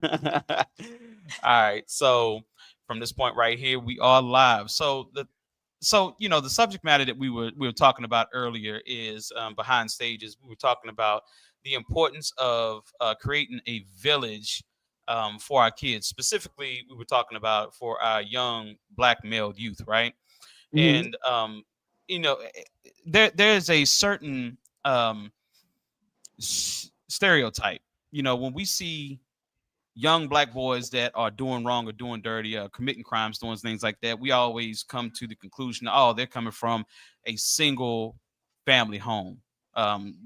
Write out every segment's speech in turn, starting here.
All right. So from this point right here, we are live. So the subject matter that we were talking about earlier is behind stages. We were talking about the importance of creating a village for our kids. Specifically, we were talking about for our young black male youth, right? Mhm. And there's a certain stereotype. When we see young black boys that are doing wrong or doing dirty, committing crimes, doing things like that, we always come to the conclusion, oh, they're coming from a single family home.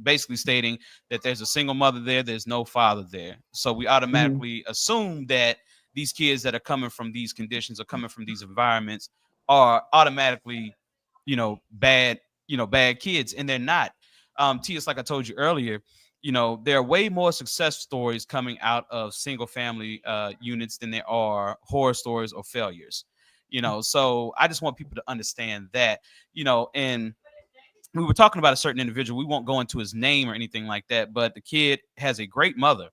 Basically stating that there's a single mother there, there's no father there. So we Mhm. automatically assume that these kids that are coming from these conditions or coming from these environments are automatically, bad, bad kids, and they're not. T, it's like I told you earlier, there are way more success stories coming out of single family units than there are horror stories or failures. So I just want people to understand that. And we were talking about a certain individual. We won't go into his name or anything like that, but the kid has a great mother,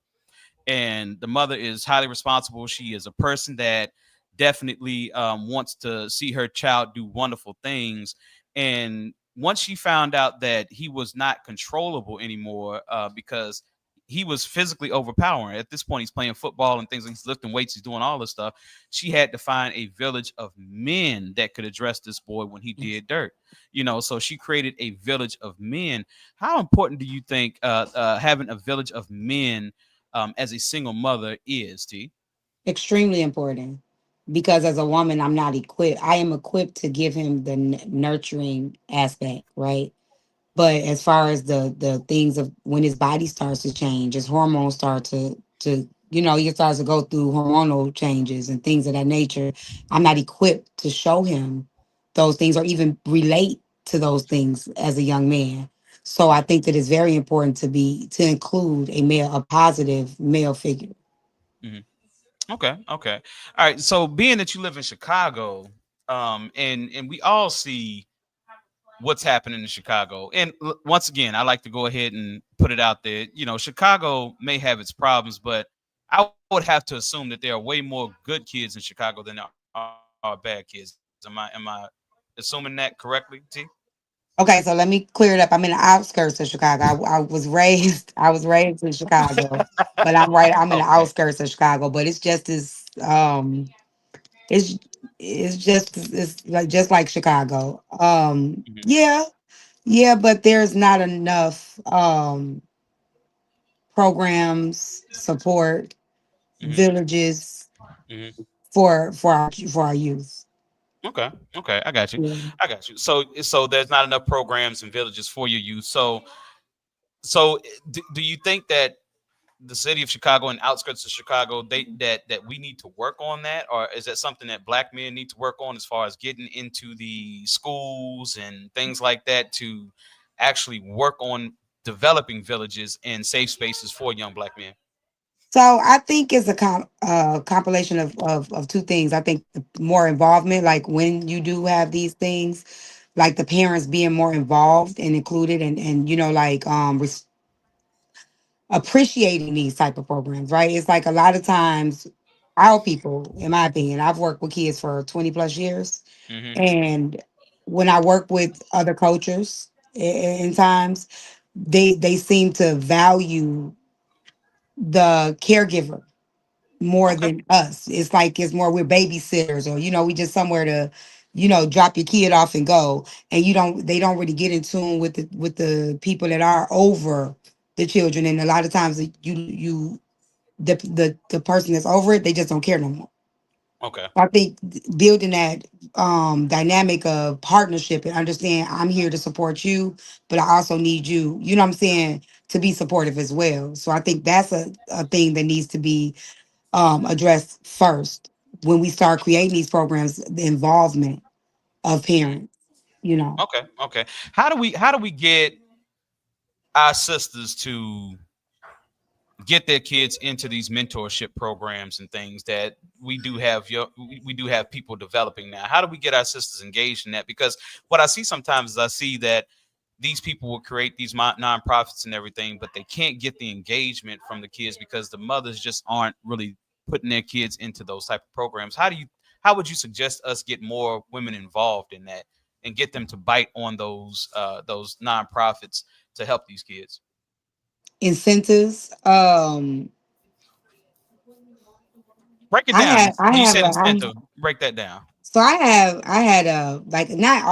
and the mother is highly responsible. She is a person that definitely wants to see her child do wonderful things. And once she found out that he was not controllable anymore, because he was physically overpowering. At this point, he's playing football and things. He's lifting weights. He's doing all this stuff. She had to find a village of men that could address this boy when he did dirt. So she created a village of men. How important do you think having a village of men as a single mother is, T? Extremely important, because as a woman, I'm not equipped. I am equipped to give him the nurturing aspect, right? But as far as the things of when his body starts to change, his hormones start to he starts to go through hormonal changes and things of that nature. I'm not equipped to show him those things or even relate to those things as a young man. So I think that it's very important to include a positive male figure. Hmm. Okay, okay. All right. So being that you live in Chicago, and we all see what's happening in Chicago. And once again, I like to go ahead and put it out there. Chicago may have its problems, but I would have to assume that there are way more good kids in Chicago than there are bad kids. Am I assuming that correctly, T? Okay, so let me clear it up. I'm in the outskirts of Chicago. I was raised I was raised in Chicago, but I'm in the Okay. outskirts of Chicago, but it's just as it's it's like just like Chicago. Hmm. Yeah, yeah, but there's not enough programs, support, Hmm. villages Hmm. for our youth. Okay. Okay. I got you. Yeah. I got you. So there's not enough programs and villages for your youth. So do you think that the city of Chicago and outskirts of Chicago, that we need to work on that, or is that something that black men need to work on as far as getting into the schools and things like that to actually work on developing villages and safe spaces for young black men? So I think it's a compilation of two things. I think the more involvement, like when you do have these things, like the parents being more involved and included, and like appreciating these type of programs, right? It's like a lot of times our people, in my opinion, I've worked with kids for 20 plus years, Hmm. and when I work with other coaches in times, they seem to value the caregiver more Okay. than us. It's like it's more we're babysitters, or we just somewhere to drop your kid off and go, and they don't really get in tune with the people that are over the children, and a lot of times the person that's over it, they just don't care no more. Okay. I think building that dynamic of partnership and understand I'm here to support you, but I also need you, you know what I'm saying, to be supportive as well. So I think that's a thing that needs to be addressed first when we start creating these programs, the involvement of Hmm. parents. Okay. Okay. How do we get our sisters to get their kids into these mentorship programs and things that we do have people developing now? How do we get our sisters engaged in that? Because what I see sometimes is I see that these people will create these nonprofits and everything, but they can't get the engagement from the kids because the mothers just aren't really putting their kids into those type of programs. How would you suggest us get more women involved in that and get them to bite on those nonprofits to help these kids? Incentives. Break it I down. have, I When you have, said a, I incentive, break that down. So I had like not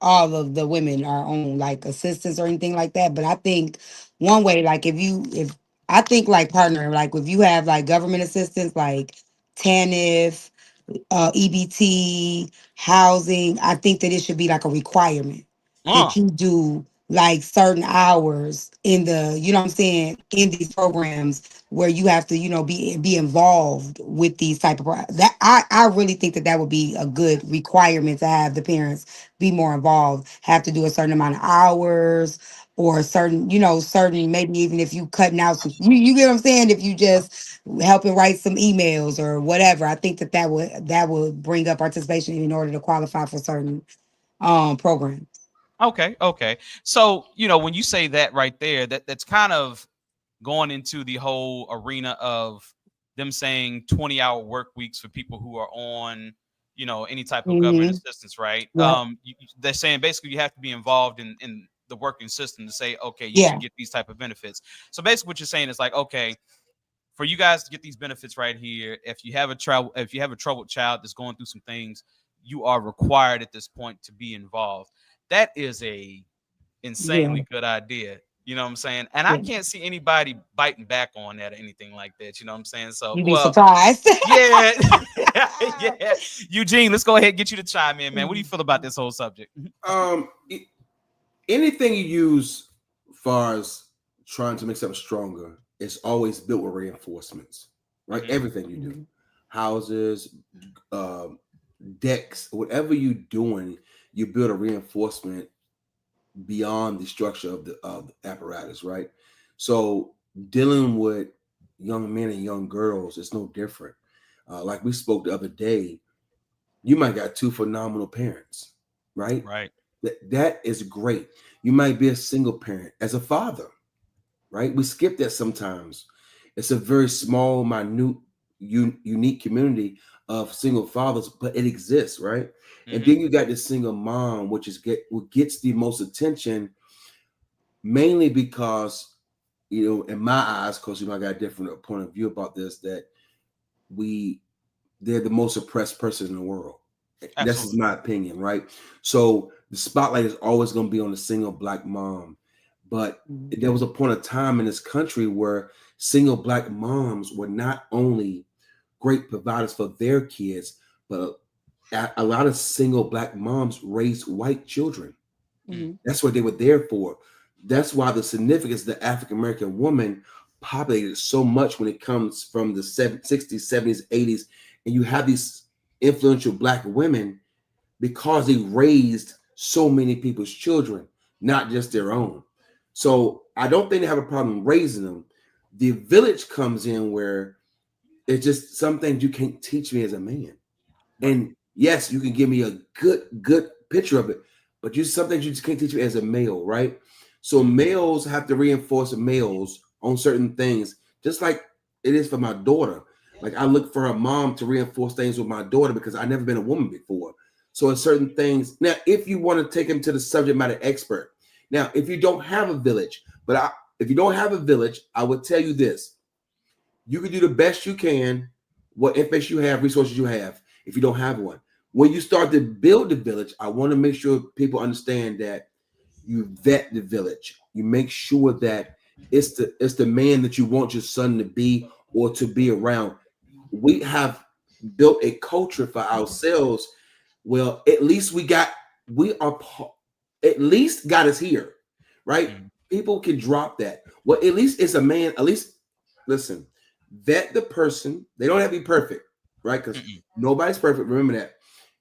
all of the women are on like assistance or anything like that, but I think one way like if I think like partner like if you have like government assistance like TANF, EBT, housing, I think that it should be like a requirement Uh, that you do like certain hours in the, you know what I'm saying, in these programs where you have to, you know, be involved with these type of that I really think that that would be a good requirement to have the parents be more involved, have to do a certain amount of hours or a certain, you know, certain maybe even if you cutting out some, you get what I'm saying, if you just helping write some emails or whatever. I think that that would bring up participation in order to qualify for certain programs. okay, okay. So when you say that right there, that's kind of going into the whole arena of them saying 20-hour work weeks for people who are on any type of government Mm-hmm. assistance, right? Yeah. They're saying basically you have to be involved in the working system to say, okay, you should Yeah. get these type of benefits. So basically what you're saying is like, okay, for you guys to get these benefits right here, if you have a troubled child that's going through some things, you are required at this point to be involved. That is a Yeah. insanely good idea. You know what I'm saying? And I Yeah. can't see anybody biting back on that or anything like that. You know what I'm saying? So, You'd be well, surprised. yeah. Yeah. Eugene, let's go ahead and get you to chime in, man. What do you feel about this whole subject? Anything you use far as trying to make something stronger, it's always built with reinforcements, right? Mhm. Everything you do, houses, decks, whatever you're doing, you build a reinforcement beyond the structure of the apparatus, right? So dealing with young men and young girls is no different. Like we spoke the other day, you might got two phenomenal parents, right? Right. That is great. You might be a single parent as a father, right? We skip that sometimes. It's a very small, minute, unique community of single fathers, but it exists, right? And Mhm. then you got the single mom, which is what gets the most attention, mainly because in my eyes, because I got a different point of view about this, that they're the most oppressed person in the world. That's just Absolutely. my opinion, right? So the spotlight is always going to be on the single black mom. But there was a point of time in this country where single black moms were not only great providers for their kids, but a lot of single black moms raised white children. Mhm. That's what they were there for. That's why the significance of the African American woman populated so much when it comes from the 60s, 70s, 80s. And you have these influential black women because they raised so many people's children, not just their own. So I don't think they have a problem raising them. The village comes in where it's just some things you can't teach me as a man. Right. And yes, you can give me a good picture of it, but some things you just can't teach me as a male, right? So males have to reinforce males on certain things, just like it is for my daughter. Like I look for her mom to reinforce things with my daughter because I've never been a woman before. So in certain things, now if you want to take him to the subject matter expert, now if you don't have a village, if you don't have a village, I would tell you this: you can do the best you can, what information you have, resources you have. If you don't have one, when you start to build the village, I want to make sure people understand that you vet the village. You make sure that it's the man that you want your son to be or to be around. We have built a culture for ourselves. Well, at least we are at least got us here, right? Mhm. People can drop that. Well, at least it's a man. At least listen, vet the person. They don't have to be perfect, right? Because Mm-mm. nobody's perfect. Remember that.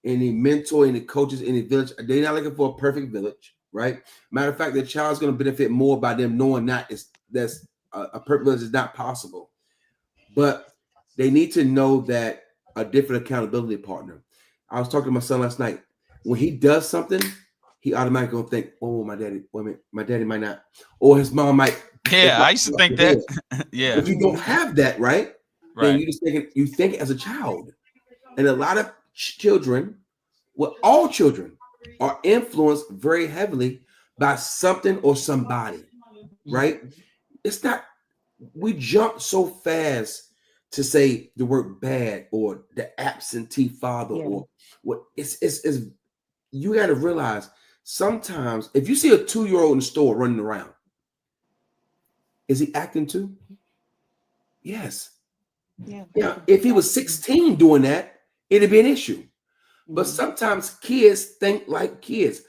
Any mentor, any coaches, any village, they're not looking for a perfect village, right? Matter of fact, the child's going to benefit more by them knowing that's a perfect village is not possible. But they need to know that a different accountability partner. I was talking to my son last night. When he does something, he automatically gonna think, "Oh, my daddy might not," or his mom might. Yeah, I used to think that. Yeah. If you don't have that, right? then Right. you think as a child. And a lot of children, well, all children are influenced very heavily by something or somebody, right? It's not, we jump so fast to say the word bad or the absentee father Yeah. or what it's you got to realize sometimes if you see a 2-year-old in the store running around, is he acting too? Yes. Yeah. Yeah. If he was 16 doing that, it'd be an issue. But Mhm. sometimes kids think like kids.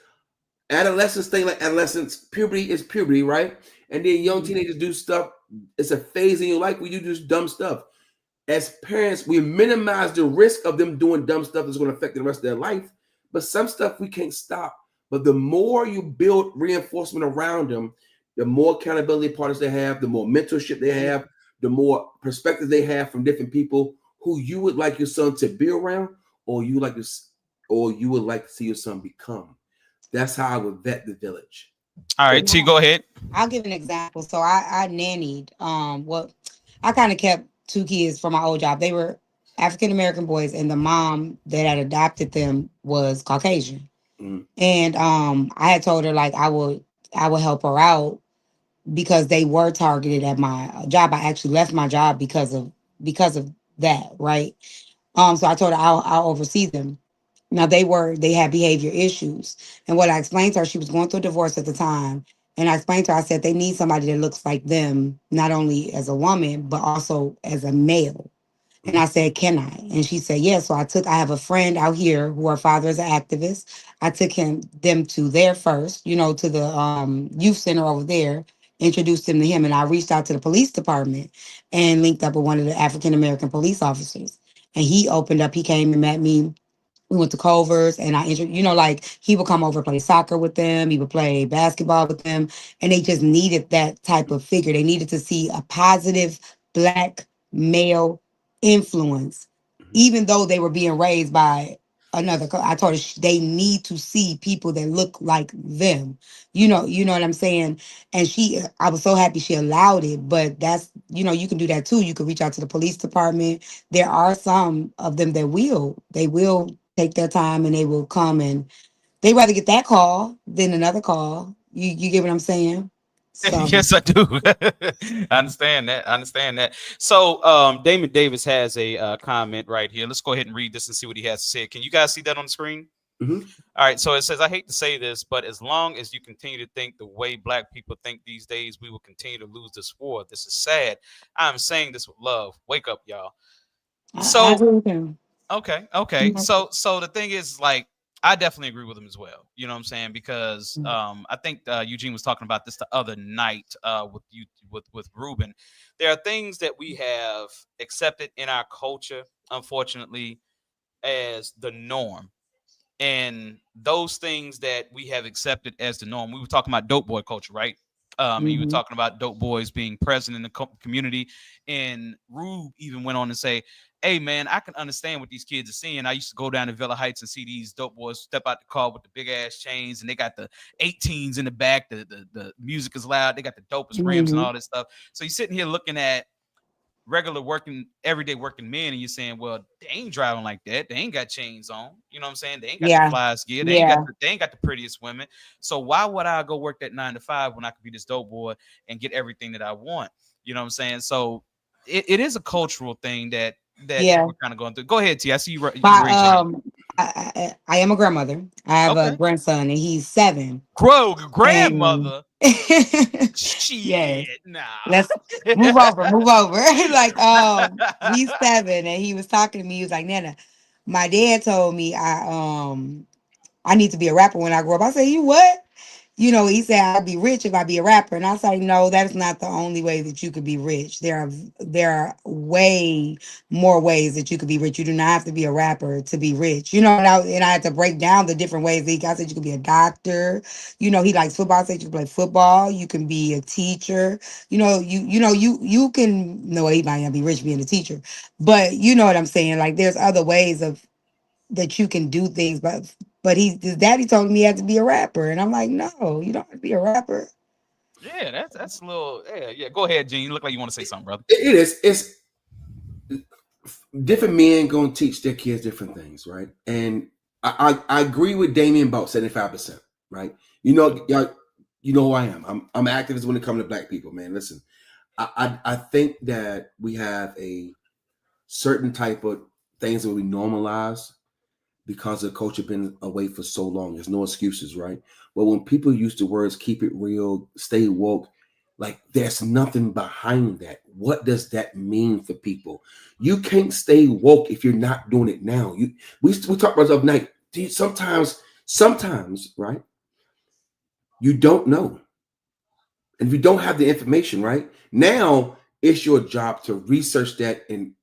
Adolescents think like adolescents. Puberty is puberty, right? And then young Mhm. teenagers do stuff. It's a phase in your life where you do dumb stuff. As parents, we minimize the risk of them doing dumb stuff that's going to affect the rest of their life. But some stuff we can't stop. But the more you build reinforcement around them, the more accountability partners they have, the more mentorship they have, the more perspective they have from different people who you would like your son to be around, or you like to, or you would like to see your son become. That's how I would vet the village. All right, T, go ahead. I'll give an example. So I nannied. Well, I kind of kept 2 kids from my old job. They were African American boys, and the mom that had adopted them was Caucasian. Mm. And I had told her like I will help her out because they were targeted at my job. I actually left my job because of that, right? So I told her I'll oversee them. Now they had behavior issues. And what I explained to her, she was going through a divorce at the time. And I explained to her, I said they need somebody that looks like them, not only as a woman, but also as a male. And I said, can I? And she said, yes. So I have a friend out here who her father is an activist. I took them to there first, to the youth center over there, introduced them to him. And I reached out to the police department and linked up with one of the African American police officers. And he opened up, he came and met me. We went to Culver's and like he would come over and play soccer with them. He would play basketball with them. And they just needed that type of figure. They needed to see a positive Black male influence, even though they were being raised by I told her they need to see people that look like them. You know what I'm saying? And I was so happy she allowed it, but you can do that too. You can reach out to the police department. There are some of them that they will take their time and they will come, and they rather get that call than another call. You get what I'm saying? So Yes, I do. I understand that. I understand that. So, Damon Davis has a comment right here. Let's go ahead and read this and see what he has to say. Can you guys see that on the screen? Mhm. All right. So it says, I hate to say this, but as long as you continue to think the way Black people think these days, we will continue to lose this war. This is sad. I'm saying this with love. Wake up, y'all. I So, agree with him. okay. So the thing is, like, I definitely agree with him as well. You know what I'm saying? Because I think Eugene was talking about this the other night with you with Ruben. There are things that we have accepted in our culture, unfortunately, as the norm. And those things that we have accepted as the norm, we were talking about dope boy culture, right? And you were Mhm. talking about dope boys being present in the community. And Rube even went on to say, hey, man, I can understand what these kids are seeing. I used to go down to Villa Heights and see these dope boys step out the car with the big ass chains, and they got the 18s in the back. The music is loud. They got the dopest rims and Mhm. all this stuff. So you're sitting here looking at regular working, everyday working men, and you're saying, well, they ain't driving like that. They ain't got chains on. You know what I'm saying? They ain't got the Yeah. flyest gear. Yeah. They ain't got the prettiest women. So why would I go work that 9 to 5 when I could be this dope boy and get everything that I want? You know what I'm saying? So it is a cultural thing that Yeah. we're kind of going through. Go ahead, T. I see you My raise your hand. I am a grandmother. I have a Okay. grandson and he's 7. Grow And grandmother. yes, Shit. Nah. let's move over, move over. Like he's 7 and he was talking to me. He was like, Nana, my dad told me I need to be a rapper when I grow up. I said, you what? He said I'll be rich if I be a rapper. And I was like, no, that is not the only way that you could be rich. There are way more ways that you could be rich. You do not have to be a rapper to be rich. And I had to break down the different ways. I said you could be a doctor. He likes football. I said you can play football. You can be a teacher. You can no, he might not be rich being a teacher. But you know what I'm saying? Like there's other ways of that you can do things, but his daddy told him he had to be a rapper, and I'm like, no, you don't have to be a rapper. Yeah, that's a little. Yeah. Go ahead, Gene. You look like you want to say something, brother. It is. It's different men gonna teach their kids different things, right? And I agree with Damien about 75%, right? Y'all, you know who I am. I'm activist when it comes to black people, man. Listen, I think that we have a certain type of things that we normalize because the culture been away for so long. There's no excuses, right? But when people use the words "keep it real," "stay woke," like there's nothing behind that. What does that mean for people? You can't stay woke if you're not doing it now. We talk about stuff night. Sometimes, right? You don't know, and if you don't have the information, right now, it's your job to research that and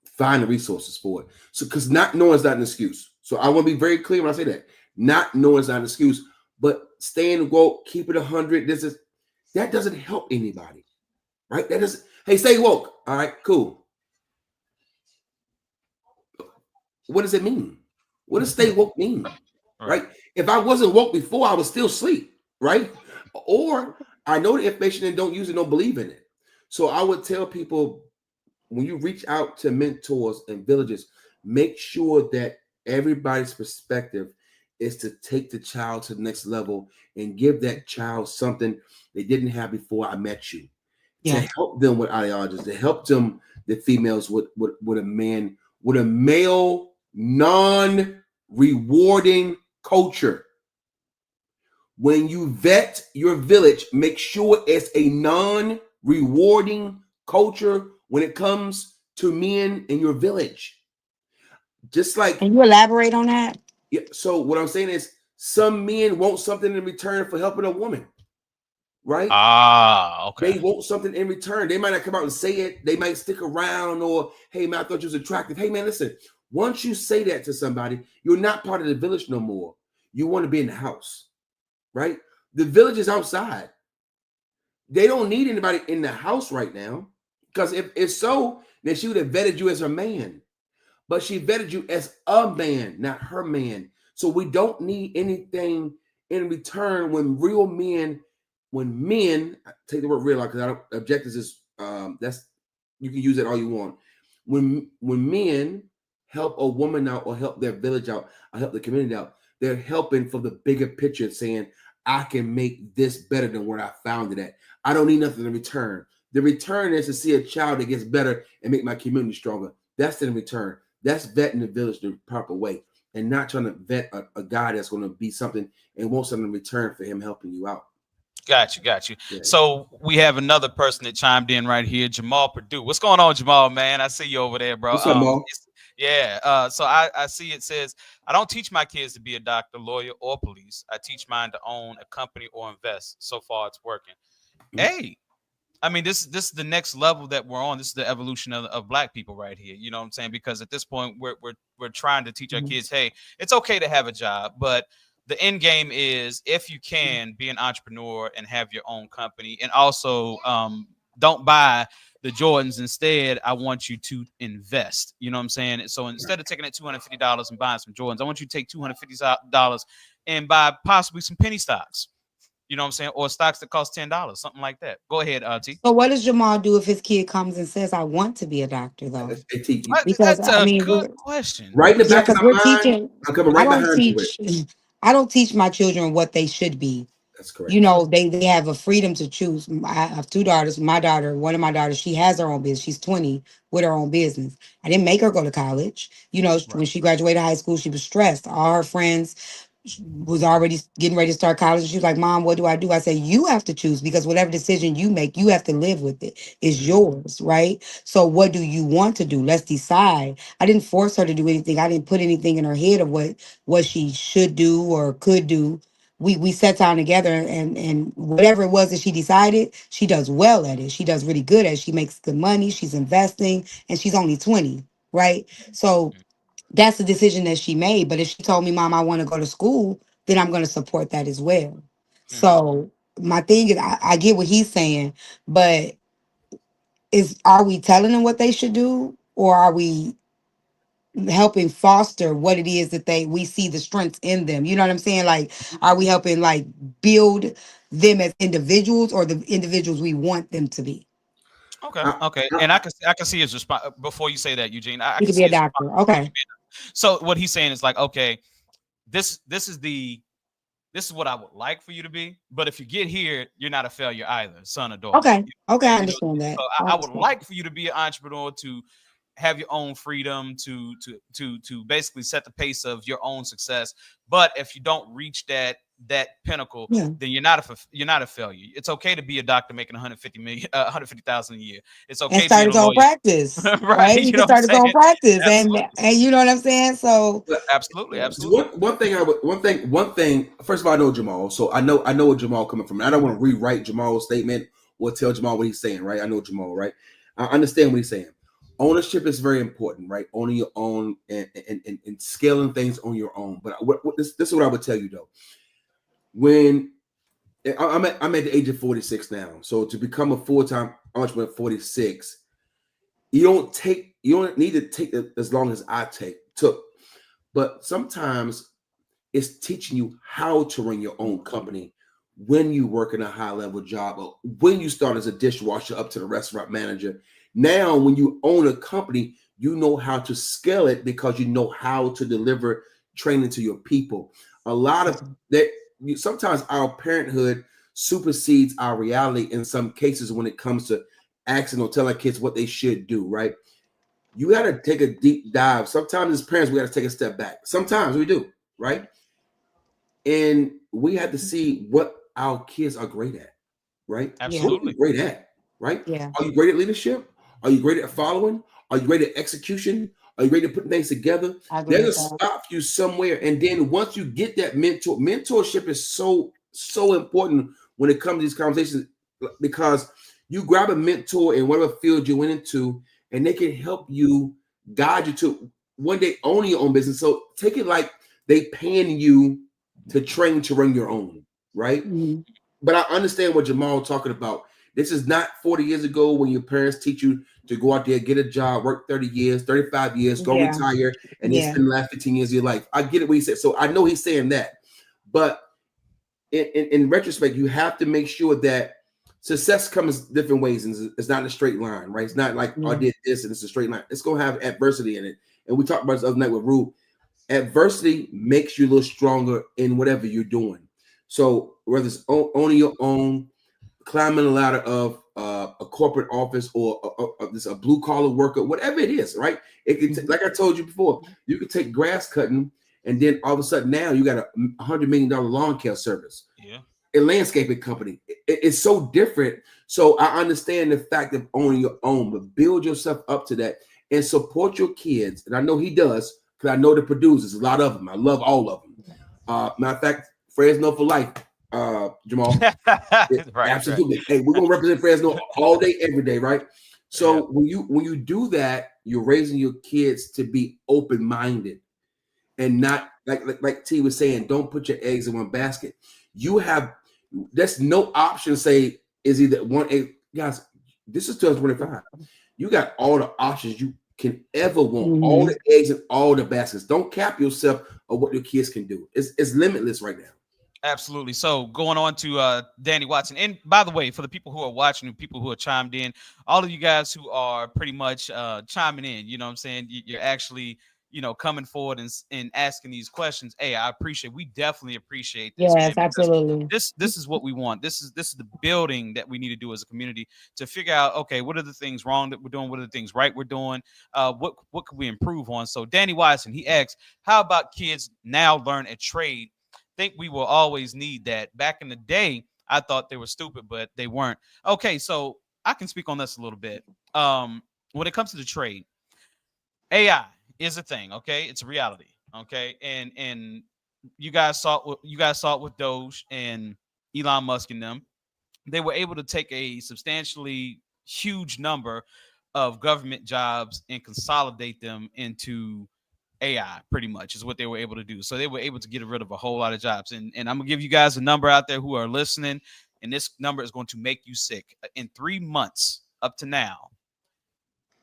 find the resources for it. So, because not knowing is not an excuse. So, I want to be very clear when I say that. Not knowing is not an excuse, but staying woke, keep it 100. That doesn't help anybody, right? That doesn't. Hey, stay woke. All right, cool. What does it mean? What does stay woke mean? Right? If I wasn't woke before, I was still asleep, right? Or I know the information and don't use it, don't believe in it. So I would tell people when you reach out to mentors and villages, make sure that everybody's perspective is to take the child to the next level and give that child something they didn't have before I met you. Yeah. To help them with ideologies, to help them, the females, with a man, with a male, non-rewarding culture. When you vet your village, make sure it's a non-rewarding culture when it comes to men in your village. Just like, Can you elaborate on that? yeah, so what I'm saying is some men want something in return for helping a woman, right? Okay. They want something in return. They might not come out and say it. They might stick around, or, hey man, I thought you was attractive. Hey man, listen, once you say that to somebody, you're not part of the village no more. You want to be in the house, right? The village is outside. They don't need anybody in the house right now, because if so, then she would have vetted you as her man. But she vetted you as a man, not her man. So we don't need anything in return when real men, when men, take the word real out because I don't, objectives is that's, you can use it all you want. When men help a woman out or help their village out or help the community out, they're helping for the bigger picture, saying, I can make this better than where I found it at. I don't need nothing in return. The return is to see a child that gets better and make my community stronger. That's the return. That's vetting the village the proper way, and not trying to vet a guy that's going to be something and want something in return for him helping you out. Got you. Yeah. So we have another person that chimed in right here, Jamal Purdue. What's going on, Jamal, man? I see you over there, bro. What's up, Mo? Yeah. So I see it says, I don't teach my kids to be a doctor, lawyer, or police. I teach mine to own a company or invest. So far, it's working. Hey, I mean, this is the next level that we're on. This is the evolution of black people right here. You know what I'm saying? Because at this point, we're trying to teach our kids, hey, it's okay to have a job, but the end game is, if you can, be an entrepreneur and have your own company, and also don't buy the Jordans. Instead, I want you to invest. You know what I'm saying? So instead of taking that $250 and buying some Jordans, I want you to take $250 and buy possibly some penny stocks. You know what I'm saying? Or stocks that cost $10, something like that. Go ahead, T. So what does Jamal do if his kid comes and says, I want to be a doctor, though? Because That's I a mean, good question. Right in the yeah, back of because my we're mind, teaching. I'm coming right behind you with. I don't teach my children what they should be. That's correct. You know, they have a freedom to choose. I have two daughters. My daughter, one of my daughters, she has her own business. She's 20 with her own business. I didn't make her go to college. You know, when she graduated high school, she was stressed. All her friends was already getting ready to start college. She was like, Mom, what do? I said, you have to choose, because whatever decision you make, you have to live with it. It's yours, right? So what do you want to do? Let's decide. I didn't force her to do anything. I didn't put anything in her head of what she should do or could do. We sat down together, and whatever it was that she decided, she does well at it. She does really good at it. She makes good money. She's investing, and she's only 20, right? So that's the decision that she made. But if she told me, Mom, I want to go to school, then I'm going to support that as well. So my thing is, I get what he's saying, but are we telling them what they should do, or are we helping foster what it is that we see the strengths in them? You know what I'm saying? Like, are we helping build them as individuals, or the individuals we want them to be? Okay, I, okay, I, and I can see his response before you say that, Eugene. I He can could see be a his response. doctor. Okay. So what he's saying is like, okay, this is the this is what I would like for you to be, but if you get here, you're not a failure either, son or daughter. Okay. Okay. I You know, understand that. so I I would understand. like for you to be an entrepreneur, to have your own freedom, to basically set the pace of your own success. But if you don't reach that pinnacle, Yeah. then you're not a failure. It's okay to be a doctor making 150 million, 150,000 a year. It's And okay start being a his own lawyer, practice. right? Right. He You can know what start I'm his own saying? practice. Absolutely, And you know what I'm saying? So absolutely, just absolutely. one thing. First of all, I know Jamal, so I know where Jamal coming from. I don't want to rewrite Jamal's statement or tell Jamal what he's saying. Right? I know Jamal. Right? I understand what he's saying. Ownership is very important, right? Owning your own and scaling things on your own. But this is what I would tell you though. When I'm at the age of 46 now, so to become a full-time entrepreneur at 46, you don't need to take as long as I took. But sometimes it's teaching you how to run your own company when you work in a high level job or when you start as a dishwasher up to the restaurant manager. Now, when you own a company, you know how to scale it because you know how to deliver training to your people. A lot of that, sometimes our parenthood supersedes our reality in some cases when it comes to asking or telling kids what they should do, right? You got to take a deep dive. Sometimes as parents, we got to take a step back. Sometimes we do, right? And we have to see what our kids are great at, right? yeah. What are you Absolutely. great at, right? Yeah. Are you great at leadership? Are you great at following? Are you great at execution? Are you great at putting things together? I agree They're gonna with that. stop you somewhere. And then once you get that mentorship is so important when it comes to these conversations because you grab a mentor in whatever field you went into, and they can help you guide you to one day owning your own business. So take it like they paying you to train to run your own, right? Mhm. But I understand what Jamal talking about. This is not 40 years ago when your parents teach you to go out there, get a job, work 30 years, 35 years, go Yeah. retire, and then Yeah. spend the last 15 years of your life. I get it what he said. So I know he's saying that. But in retrospect, you have to make sure that success comes different ways and it's not in a straight line, right? It's not like, oh, I Yeah. did this and it's a straight line. It's going to have adversity in it. And we talked about this the other night with Rube. Adversity makes you a little stronger in whatever you're doing. So whether it's owning your own, climbing a ladder of a corporate office or a blue collar worker, whatever it is, right? It can, like I told you before, you can take grass cutting, and then all of a sudden now you got $100 million lawn care service, Yeah. a landscaping company. It's so different. So I understand the fact of owning your own, but build yourself up to that and support your kids. And I know he does because I know the producers, a lot of them. I love all of them. Matter of fact, Fresno for life, Jamal. Right, right. Absolutely. Hey, we're gonna represent Fresno all day, every day, right? Yeah. So when you do that, you're raising your kids to be open-minded and not like T was saying, don't put your eggs in one basket. You have there's no option to say is either one egg. Guys, this is 2025. You got all the options you can ever want, all Mhm. the eggs in all the baskets. Don't cap yourself of what your kids can do. It's limitless right now. Absolutely. So going on to Danny Watson. And by the way, for the people who are watching, people who are chimed in, all of you guys who are pretty much chiming in, you know what I'm saying? You're actually, coming forward and asking these questions. Hey, we definitely appreciate this, Yes, man, because absolutely. this is what we want. This is the building that we need to do as a community to figure out, okay, what are the things wrong that we're doing? What are the things right we're doing? What could we improve on? So Danny Watson, he asks, how about kids now learn a trade? Think we will always need that. Back in the day, I thought they were stupid, but they weren't. Okay, so I can speak on this a little bit. When it comes to the trade, AI is a thing. Okay, it's a reality. Okay, and you guys saw it with Doge and Elon Musk and them. They were able to take a substantially huge number of government jobs and consolidate them into AI, pretty much is what they were able to do. So they were able to get rid of a whole lot of jobs. And I'm gonna give you guys a number out there who are listening, and this number is going to make you sick. In 3 months up to now,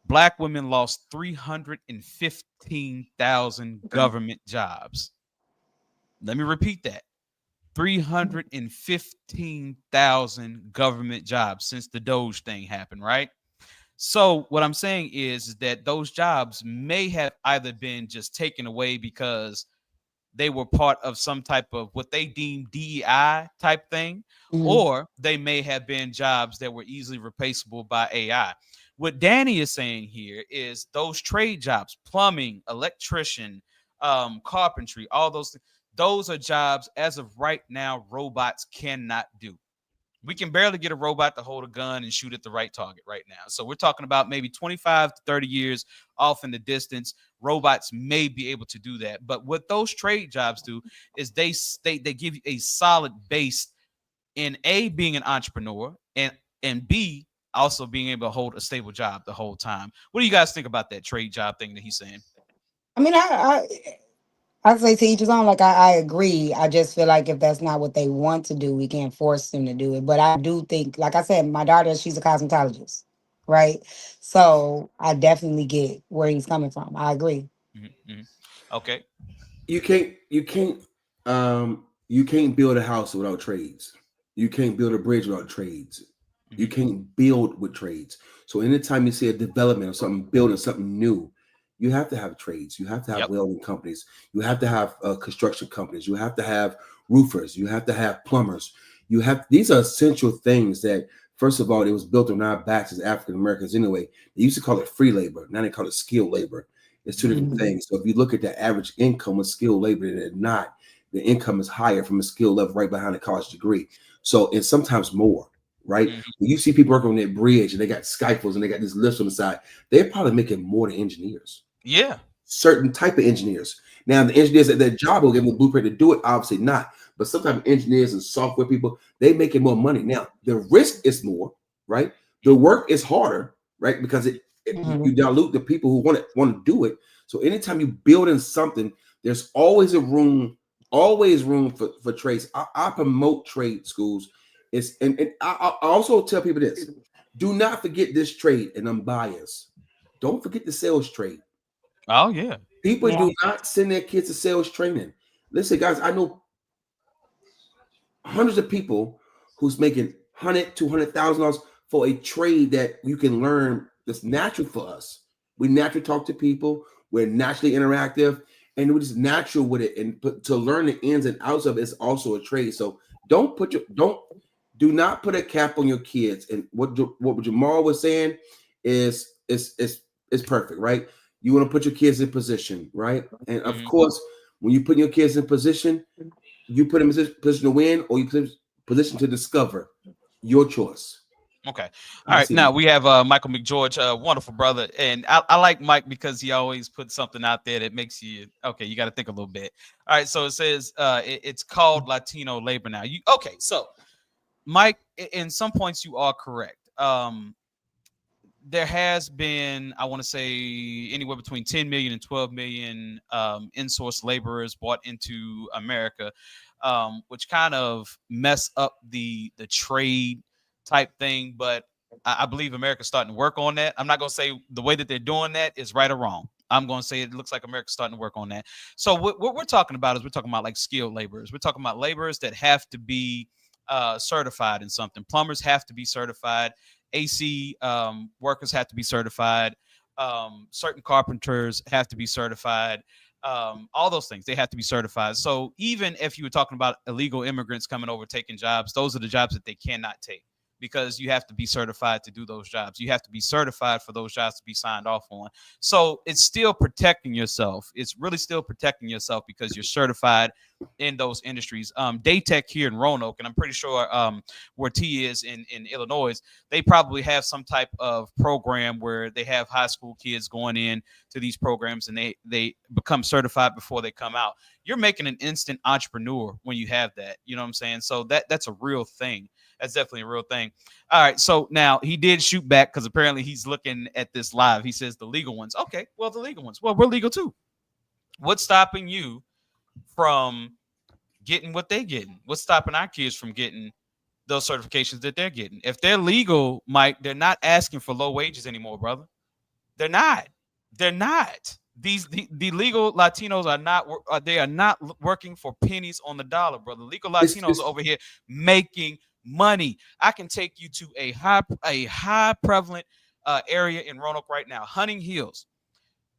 Black women lost 315,000 government jobs. Let me repeat that. 315,000 government jobs since the Doge thing happened, right? So what I'm saying is that those jobs may have either been just taken away because they were part of some type of what they deem DEI type thing, Mhm. or they may have been jobs that were easily replaceable by AI. What Danny is saying here is those trade jobs, plumbing, electrician, carpentry, all those are jobs as of right now robots cannot do. We can barely get a robot to hold a gun and shoot at the right target right now. So we're talking about maybe 25 to 30 years off in the distance. Robots may be able to do that. But what those trade jobs do is they give you a solid base in A, being an entrepreneur, and B, also being able to hold a stable job the whole time. What do you guys think about that trade job thing that he's saying? I mean, I say to each his own. Like I agree. I just feel like if that's not what they want to do, we can't force them to do it. But I do think, like I said, my daughter, she's a cosmetologist, right? So I definitely get where he's coming from. I agree. Mm-hmm. Okay. You can't build a house without trades. You can't build a bridge without trades. You can't build with trades. So anytime you see a development or something building something new, you have to have trades. You have to have welding companies. You have to have construction companies. You have to have roofers. You have to have plumbers. These are essential things that, first of all, it was built on our backs as African Americans anyway. They used to call it free labor. Now they call it skilled labor. It's two different things. So if you look at the average income with skilled labor, and it's not, the income is higher from a skill level right behind a college degree. So it's sometimes more, right? When you see people working on that bridge and they got scaffolds and they got these lifts on the side, they're probably making more than engineers. Yeah. Certain type of engineers. Now, the engineers at that job will give them the blueprint to do it, obviously not. But sometimes engineers and software people, they making more money. Now, the risk is more, right? The work is harder, right? Because you dilute the people who want to do it. So anytime you build in something, there's always room for trades. I promote trade schools. And I also tell people this: do not forget this trade, and I'm biased. Don't forget the sales trade. Oh yeah. People do not send their kids to sales training. Listen, guys, I know hundreds of people who's making $100,000-$200,000 for a trade that you can learn that's natural for us. We naturally talk to people. We're naturally interactive, and we're just natural with it. And to learn the ins and outs of it is also a trade. So do not put a cap on your kids. And what Jamal was saying is perfect, right? You want to put your kids in position, right? And of course, when you put your kids in position, you put them in position to win, or you put them in position to discover. Your choice. Okay. All right. Now we have Michael McGeorge, a wonderful brother. And I like Mike because he always puts something out there that makes you, okay, you got to think a little bit. All right. So it says it's called Latino labor now. Okay. So Mike, in some points you are correct. There has been, I want to say, anywhere between 10 million and 12 million in-source laborers brought into America, which kind of mess up the trade type thing. But I believe America's starting to work on that. I'm not going to say the way that they're doing that is right or wrong. I'm going to say it looks like America's starting to work on that. So what we're talking about is we're talking about like skilled laborers. We're talking about laborers that have to be certified in something. Plumbers have to be certified. AC workers have to be certified. Certain carpenters have to be certified. All those things, they have to be certified. So even if you were talking about illegal immigrants coming over taking jobs, those are the jobs that they cannot take, because you have to be certified to do those jobs. You have to be certified for those jobs to be signed off on. So it's still protecting yourself. It's really still protecting yourself because you're certified in those industries. Daytech here in Roanoke, and I'm pretty sure where T is in Illinois, they probably have some type of program where they have high school kids going in to these programs and they become certified before they come out. You're making an instant entrepreneur when you have that. You know what I'm saying? So that's a real thing. That's definitely a real thing. All right. So now he did shoot back because apparently he's looking at this live. He says the legal ones. Okay. Well, the legal ones. Well, we're legal too. What's stopping you from getting what they're getting? What's stopping our kids from getting those certifications that they're getting? If they're legal, Mike, they're not asking for low wages anymore, brother. They're not. The legal Latinos are not working for pennies on the dollar, brother. Legal Latinos are over here making money. I can take you to a high prevalent area in Roanoke right now, Hunting Hills.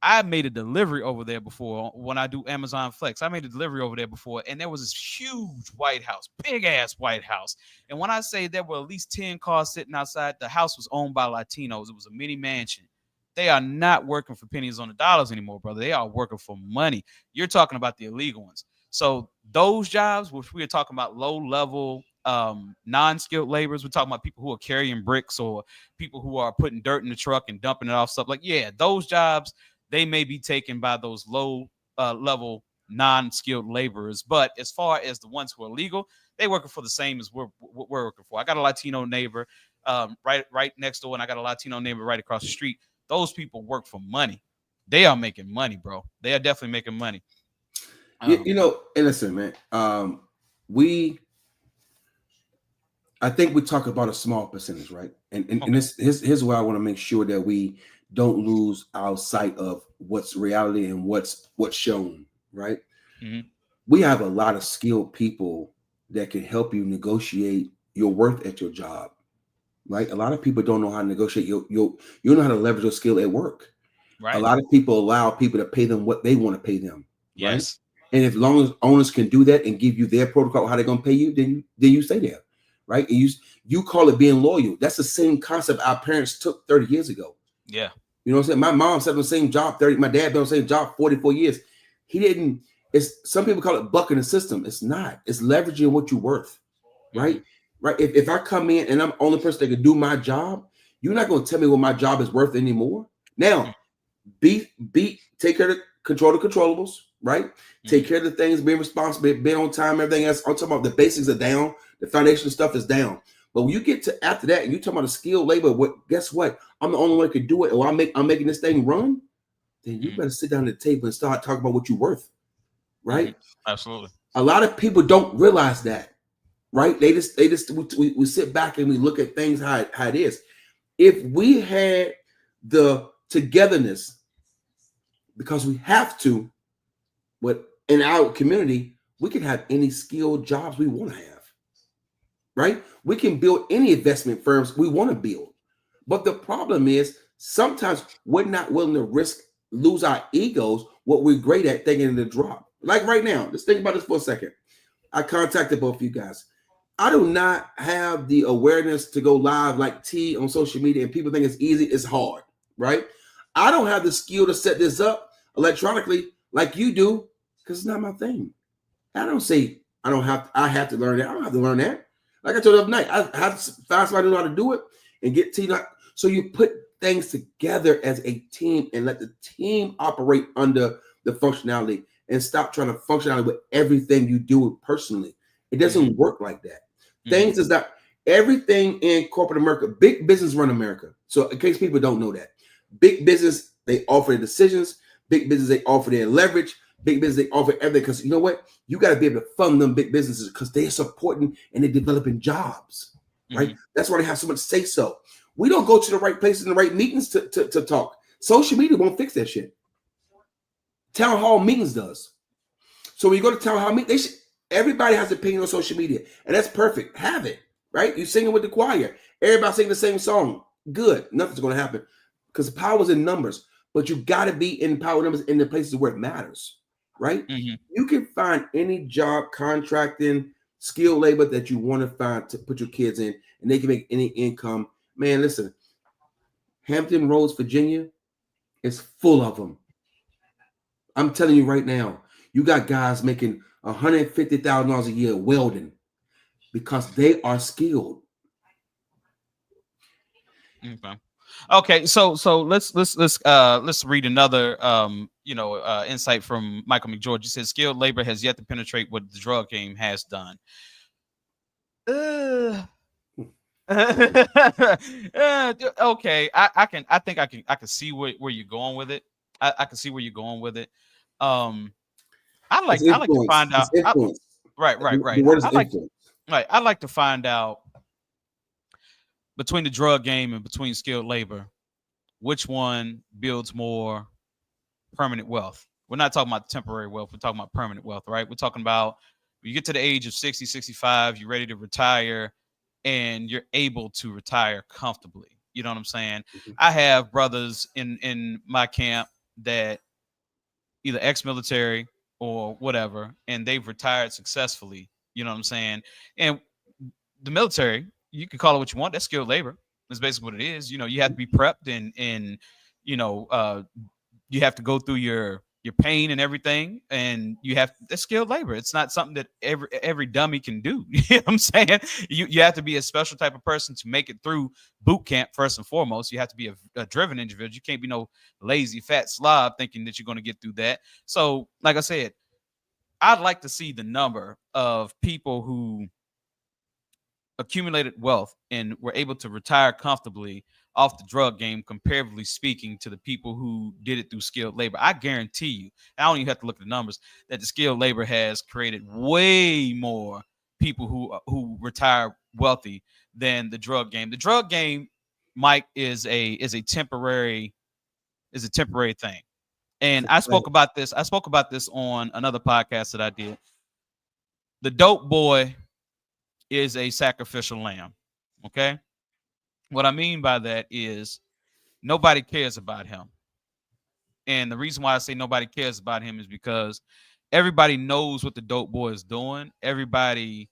I made a delivery over there before when I do Amazon Flex. I made a delivery over there before, and there was this huge White House, big ass White House. And when I say there were at least 10 cars sitting outside, the house was owned by Latinos. It was a mini mansion. They are not working for pennies on the dollars anymore, brother. They are working for money. You're talking about the illegal ones. So those jobs, which we are talking about low level, non-skilled laborers, we're talking about people who are carrying bricks or people who are putting dirt in the truck and dumping it off stuff. Like, yeah, those jobs, they may be taken by those low level non-skilled laborers. But as far as the ones who are legal, they working for the same as we're working for. I got a Latino neighbor right next door, and I got a Latino neighbor right across the street. Those people work for money. They are making money, bro. They are definitely making money. You know, and listen, man, I think we talk about a small percentage, right? And Okay. and here's why I want to make sure that we don't lose our sight of what's reality and what's shown, right? Mhm. We have a lot of skilled people that can help you negotiate your worth at your job, right? A lot of people don't know how to negotiate. You don't know how to leverage your skill at work. Right. A lot of people allow people to pay them what they want to pay them. Right? Yes. And if long as owners can do that and give you their protocol how they're gonna pay you, then you stay there, right? And you call it being loyal. That's the same concept our parents took 30 years ago. Yeah. You know what I'm saying? My mom sat on the same job 30. My dad been on the same job 44 years. He didn't. It's some people call it bucking the system. It's not. It's leveraging what you're worth, right? Mm-hmm. Right. If I come in and I'm the only person that can do my job, you're not going to tell me what my job is worth anymore. Now, take care of control the controllables, right? Mm-hmm. Take care of the things, being responsible, being on time, everything else. I'm talking about the basics are down, the foundation stuff is down. But when you get to after that, and you talking about a skilled labor, guess what? I'm the only one that can do it, or I'm making this thing run. Then you better sit down at the table and start talking about what you're worth, right? Mm-hmm. Absolutely. A lot of people don't realize that, right? We sit back and we look at things how it is. If we had the togetherness, because we have to, but in our community, we can have any skilled jobs we want to have. Right? We can build any investment firms we want to build. But the problem is sometimes we're not willing to lose our egos, what we're great at, thinking to drop. Like right now, let's think about this for a second. I contacted both of you guys. I do not have the awareness to go live like T on social media, and people think it's easy. It's hard, right? I don't have the skill to set this up electronically like you do, because it's not my thing. I don't say I have to learn that. I don't have to learn that. Like I told you the other night, I have to find somebody who knows how to do it and get team. So you put things together as a team and let the team operate under the functionality and stop trying to function with everything you do personally. It doesn't work like that. Mm-hmm. Things is not everything in corporate America. Big business run America. So in case people don't know that, big business, they offer the decisions. Big business, they offer their leverage. Big business, they offer everything, because you know what? You got to be able to fund them big businesses because they're supporting and they're developing jobs, right? Mm-hmm. That's why they have so much say so. We don't go to the right places and the right meetings to talk. Social media won't fix that shit. Town hall meetings does. So when you go to town hall meetings, everybody has an opinion on social media, and that's perfect. Have it, right? You singing with the choir. Everybody singing the same song. Good. Nothing's going to happen because the power's in numbers, but you got to be in power numbers in the places where it matters. Right? Mm-hmm. You can find any job, contracting, skilled labor that you want to find to put your kids in, and they can make any income. Man, listen, Hampton Roads, Virginia is full of them. I'm telling you right now, you got guys making $150,000 a year welding because they are skilled. Okay, so let's read another insight from Michael McGeorge. He says skilled labor has yet to penetrate what the drug game has done. Okay, I can see where you're going with it. I can see where you're going with it. I like to find out. Right. I like to find out between the drug game and between skilled labor, which one builds more permanent wealth. We're not talking about temporary wealth. We're talking about permanent wealth, right? We're talking about when you get to the age of 60, 65, you're ready to retire and you're able to retire comfortably. You know what I'm saying? Mhm. I have brothers in my camp that either ex-military or whatever, and they've retired successfully. You know what I'm saying? And the military, you can call it what you want. That's skilled labor. That's basically what it is. You know, you have to be prepped and you know, you have to go through your pain and everything, and that's skilled labor. It's not something that every dummy can do. You know what I'm saying? You have to be a special type of person to make it through boot camp. First and foremost, you have to be a driven individual. You can't be no lazy fat slob thinking that you're going to get through that. So, like I said, I'd like to see the number of people who accumulated wealth and were able to retire comfortably off the drug game, comparatively speaking, to the people who did it through skilled labor. I guarantee you, I don't even have to look at the numbers, that the skilled labor has created way more people who retire wealthy than the drug game. The drug game, Mike, is a temporary thing. And I spoke about this. I spoke about this on another podcast that I did. The dope boy is a sacrificial lamb. Okay. What I mean by that is nobody cares about him. And the reason why I say nobody cares about him is because everybody knows what the dope boy is doing. Everybody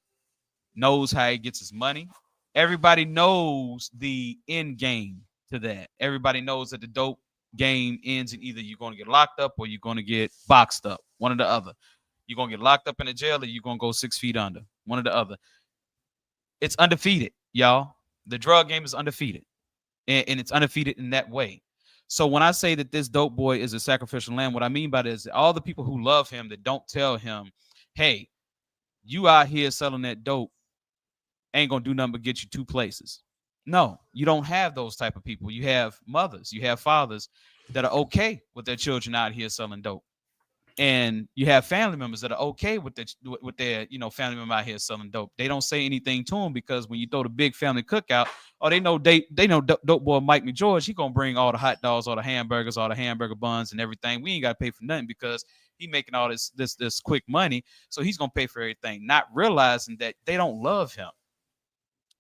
knows how he gets his money. Everybody knows the end game to that. Everybody knows that the dope game ends in either you're going to get locked up or you're going to get boxed up. One or the other. You're going to get locked up in a jail or you're going to go 6 feet under. One or the other. It's undefeated, y'all. The drug game is undefeated. And it's undefeated in that way. So when I say that this dope boy is a sacrificial lamb, what I mean by that is all the people who love him that don't tell him, hey, you out here selling that dope ain't gonna do nothing but get you 2 places. No, you don't have those type of people. You have mothers, you have fathers that are okay with their children out here selling dope. And you have family members that are okay with their family member out here selling dope. They don't say anything to them because when you throw the big family cookout, they know dope boy Mike McGeorge, he gonna bring all the hot dogs, all the hamburgers, all the hamburger buns and everything. We ain't gotta pay for nothing because he making all this quick money, so he's gonna pay for everything, not realizing that they don't love him.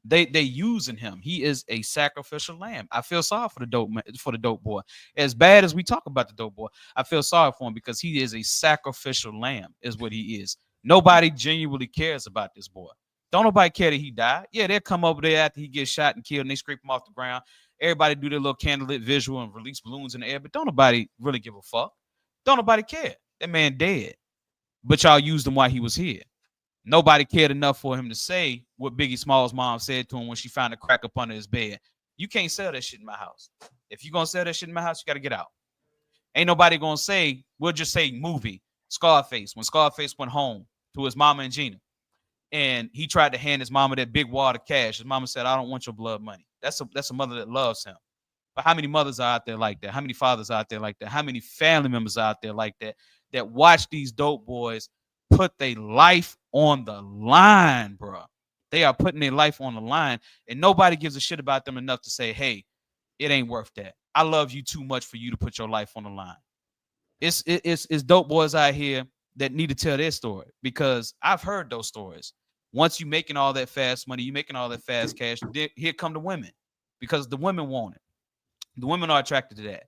They using him. He is a sacrificial lamb. I feel sorry for the dope boy. As bad as we talk about the dope boy, I feel sorry for him because he is a sacrificial lamb, is what he is. Nobody genuinely cares about this boy. Don't nobody care that he died. Yeah, they'll come over there after he gets shot and killed and they scrape him off the ground. Everybody do their little candlelit visual and release balloons in the air, but don't nobody really give a fuck. Don't nobody care. That man dead. But y'all used him while he was here. Nobody cared enough for him to say what Biggie Smalls' mom said to him when she found a crack up under his bed. You can't sell that shit in my house. If you're going to sell that shit in my house, you got to get out. Ain't nobody going to say, we'll just say movie, Scarface. When Scarface went home to his mama and Gina, and he tried to hand his mama that big wad of cash, his mama said, I don't want your blood money. That's a mother that loves him. But how many mothers are out there like that? How many fathers are out there like that? How many family members are out there like that watch these dope boys put their life on the line, bro? They are putting their life on the line, and nobody gives a shit about them enough to say, hey, it ain't worth that. I love you too much for you to put your life on the line. It's dope boys out here that need to tell their story, because I've heard those stories. Once you making all that fast money, you making all that fast cash, here come the women, because the women want it. The women are attracted to that.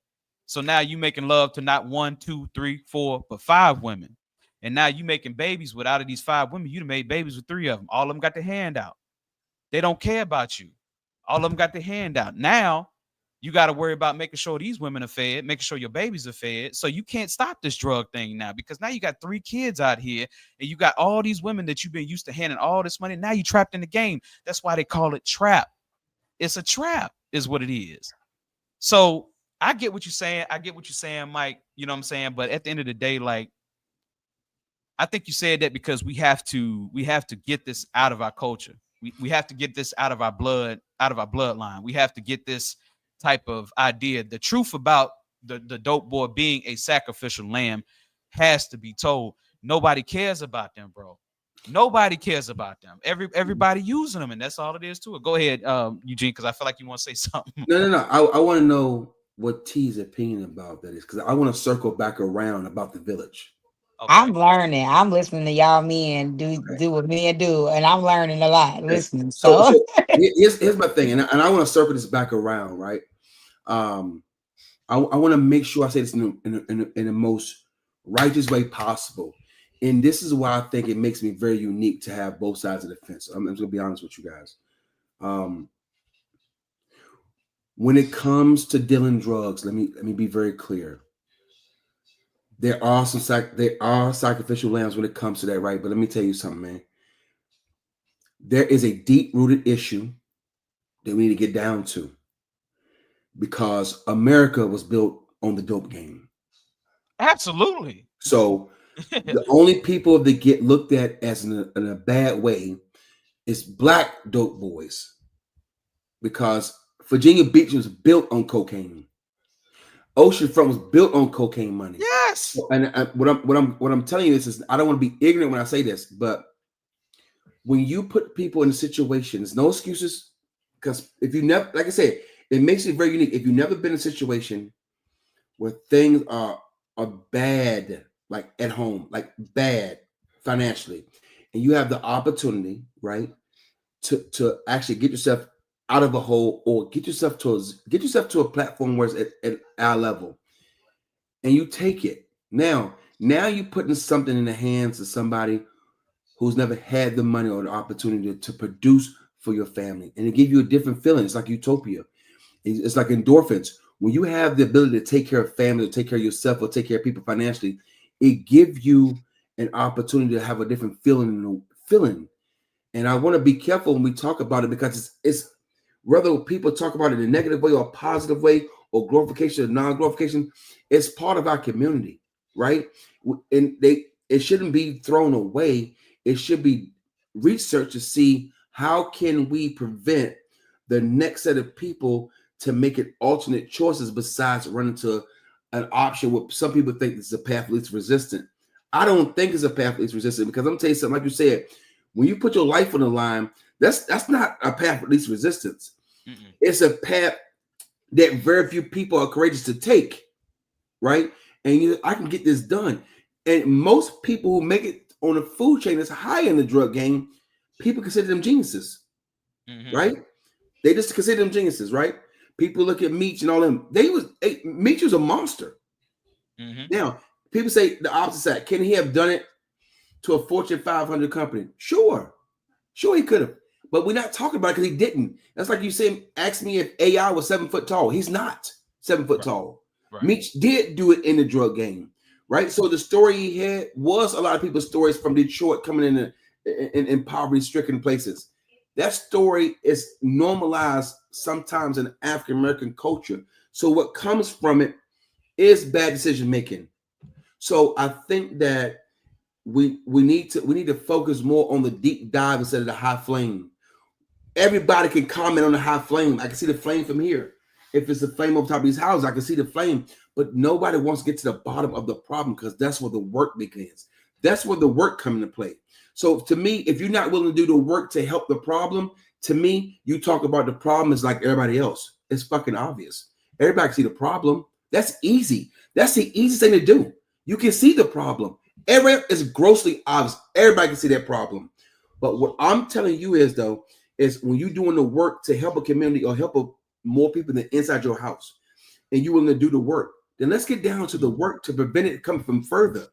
So now you making love to not 1, 2, 3, 4, but 5 women. And now you making babies with out of these 5 women. You done made babies with 3 of them. All of them got their hand out. They don't care about you. All of them got their hand out. Now you got to worry about making sure these women are fed, making sure your babies are fed. So you can't stop this drug thing now, because now you got 3 kids out here and you got all these women that you've been used to handing all this money. Now you trapped in the game. That's why they call it trap. It's a trap is what it is. So I get what you're saying. I get what you're saying, Mike. You know what I'm saying? But at the end of the day, like, I think you said that because we have to get this out of our culture. We have to get this out of our blood, out of our bloodline. We have to get this type of idea. The truth about the dope boy being a sacrificial lamb has to be told. Nobody cares about them, bro. Nobody cares about them. Everybody using them, and that's all it is to it. Go ahead, Eugene, because I feel like you want to say something. No. I want to know what T's opinion about that is, because I want to circle back around about the village. I'm Okay. learning. I'm listening to y'all men do what men do, and I'm learning a lot Yes. listening. So, So here's my thing, and I want to circle this back around, right? I want to make sure I say this in the most righteous way possible. And this is why I think it makes me very unique to have both sides of the fence. I'm just gonna be honest with you guys. When it comes to dealing drugs, let me be very clear. There are sacrificial lambs when it comes to that, right? But let me tell you something, man. There is a deep-rooted issue that we need to get down to because America was built on the dope game. Absolutely. So the only people that get looked at as in a bad way is black dope boys because Virginia Beach was built on cocaine. Oceanfront was built on cocaine money. Yes. And what I'm telling you is I don't want to be ignorant when I say this, but when you put people in situations, no excuses, because if you never, like I said, it makes it very unique. If you've never been in a situation where things are bad, like at home, like bad financially, and you have the opportunity, right, to actually get yourself out of a hole or get yourself to a platform where it's at our level, and you take it. Now you're putting something in the hands of somebody who's never had the money or the opportunity to produce for your family, and it give you a different feeling. It's like utopia. It's like endorphins. When you have the ability to take care of family, or take care of yourself, or take care of people financially, it gives you an opportunity to have a different feeling. And I want to be careful when we talk about it because it's whether people talk about it in a negative way or a positive way or glorification or non-glorification, it's part of our community, right? And it shouldn't be thrown away. It should be researched to see how can we prevent the next set of people to make it alternate choices besides running to an option what some people think is a path least resistant. I don't think it's a path least resistant because I'm gonna tell you something, like you said, when you put your life on the line, that's not a path of least resistance. Mm-mm. It's a path that very few people are courageous to take, right? And I can get this done. And most people who make it on the food chain that's high in the drug game, people consider them geniuses, Mm-hmm. right? They just consider them geniuses, right? People look at Meech and all them. Meech was a monster. Mm-hmm. Now, people say the opposite side. Can he have done it to a Fortune 500 company? Sure he could have. But we're not talking about it because he didn't. That's like you saying, ask me if AI was 7 foot tall. He's not 7 foot Right. tall. Right. Meech did do it in the drug game, right? So the story he had was a lot of people's stories from Detroit coming in poverty-stricken places. That story is normalized sometimes in African American culture. So what comes from it is bad decision making. So I think that we need to focus more on the deep dive instead of the high flame. Everybody can comment on the high flame. I can see the flame from here. If it's a flame over top of these houses, I can see the flame. But nobody wants to get to the bottom of the problem because that's where the work begins. That's where the work comes into play. So to me, if you're not willing to do the work to help the problem, to me, you talk about the problem is like everybody else. It's fucking obvious. Everybody can see the problem. That's easy. That's the easiest thing to do. You can see the problem. It's grossly obvious. Everybody can see that problem. But what I'm telling you is though, is when you're doing the work to help a community or help more people than inside your house, and you're willing to do the work, then let's get down to the work to prevent it coming from further.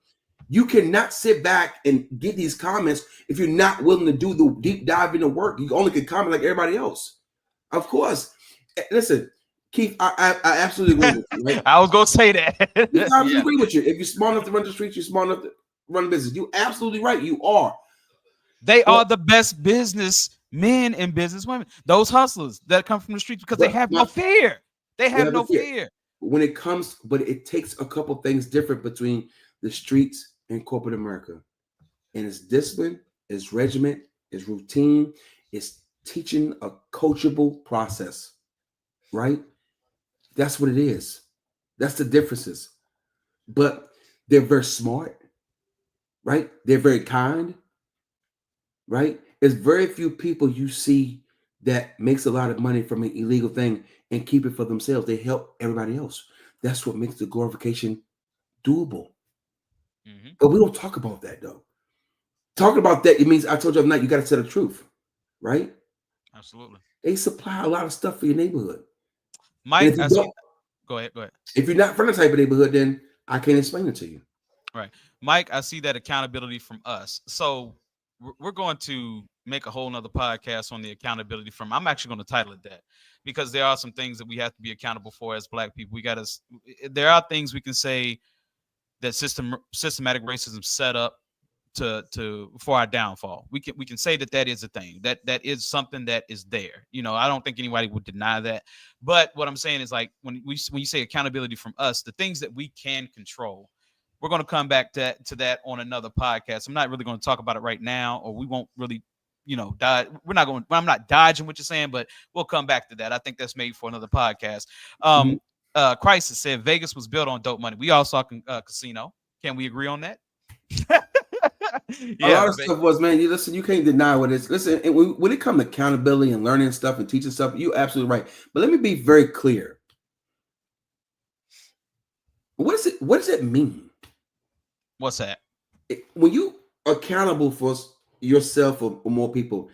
You cannot sit back and get these comments if you're not willing to do the deep dive into work. You only can comment like everybody else. Of course. Listen, Keith, I absolutely agree with you, right? I was gonna say that. I absolutely Yeah. agree with you. If you're smart enough to run the streets, you're smart enough to run a business. You're absolutely right. You are. They are the best business men and business women. Those hustlers that come from the streets because they have no fear. They have no fear. When it comes, but it takes a couple things different between the streets and corporate America. And it's discipline, it's regiment, it's routine, it's teaching a coachable process, right? That's what it is. That's the differences. But they're very smart, right? They're very kind, right? There's very few people you see that makes a lot of money from an illegal thing and keep it for themselves. They help everybody else. That's what makes the glorification doable. Mhm. But we don't talk about that though. Talking about that, it means I told you I'm not. You got to tell the truth, right? Absolutely. They supply a lot of stuff for your neighborhood, and Mike, if you I see. don't, Go ahead. Go ahead. if you're not from the type of neighborhood, then I can't explain it to you. Right. Mike, I see that accountability from us. So we're going to make a whole nother podcast on the accountability from. I'm actually going to title it that because there are some things that we have to be accountable for as Black people. We got to, there are things we can say that systematic racism set up to for our downfall. We can say that that is a thing, that is something that is there. I don't think anybody would deny that. But what I'm saying is, like, when you say accountability from us, the things that we can control, we're going to come back to that on another podcast. I'm not really going to talk about it right now, or we won't really I'm not dodging what you're saying, but we'll come back to that. I think that's made for another podcast. Mhm. Crisis said Vegas was built on dope money. We all saw Casino. Can we agree on that? A lot Yeah, of stuff was, man. You listen, you can't deny what it's. Listen, and when it comes to accountability and learning stuff and teaching stuff, you're absolutely right. But let me be very clear. What does it mean? what's that? When you accountable for yourself or more people,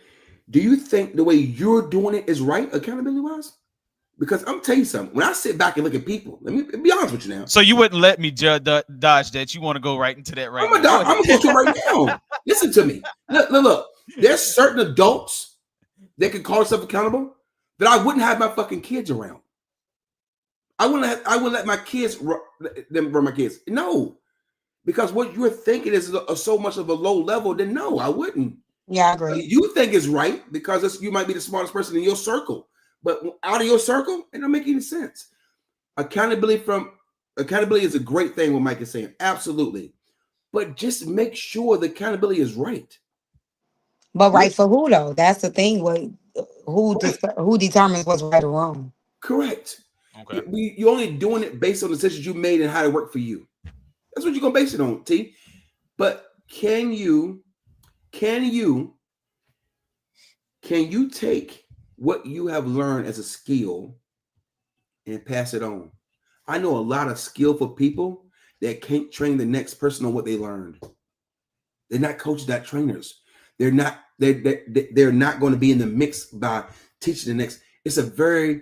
do you think the way you're doing it is right, accountability wise? Because I'm telling you something. When I sit back and look at people, let me be honest with you now. So you wouldn't let me dodge that? You want to go right into that right now? Go I'm gonna go to it right now. Listen to me. Look. There's certain adults that can call themselves accountable that I wouldn't have my fucking kids around. I wouldn't let my kids them run my kids. No, because what you're thinking is so much of a low level. Then no, I wouldn't. Yeah, I agree. You think it's right because you might be the smartest person in your circle, but out of your circle, it don't make any sense. Accountability is a great thing. What Mike is saying, absolutely, but just make sure the accountability is right. But right for who though? That's the thing. Who Correct. who determines what's right or wrong? Correct. Okay. You're only doing it based on the decisions you made and how it worked for you. That's what you're gonna base it on, T. But can you take what you have learned as a skill and pass it on? I know a lot of skillful people that can't train the next person on what they learned. They're not coaches, not trainers. They're not going to be in the mix by teaching the next. It's a very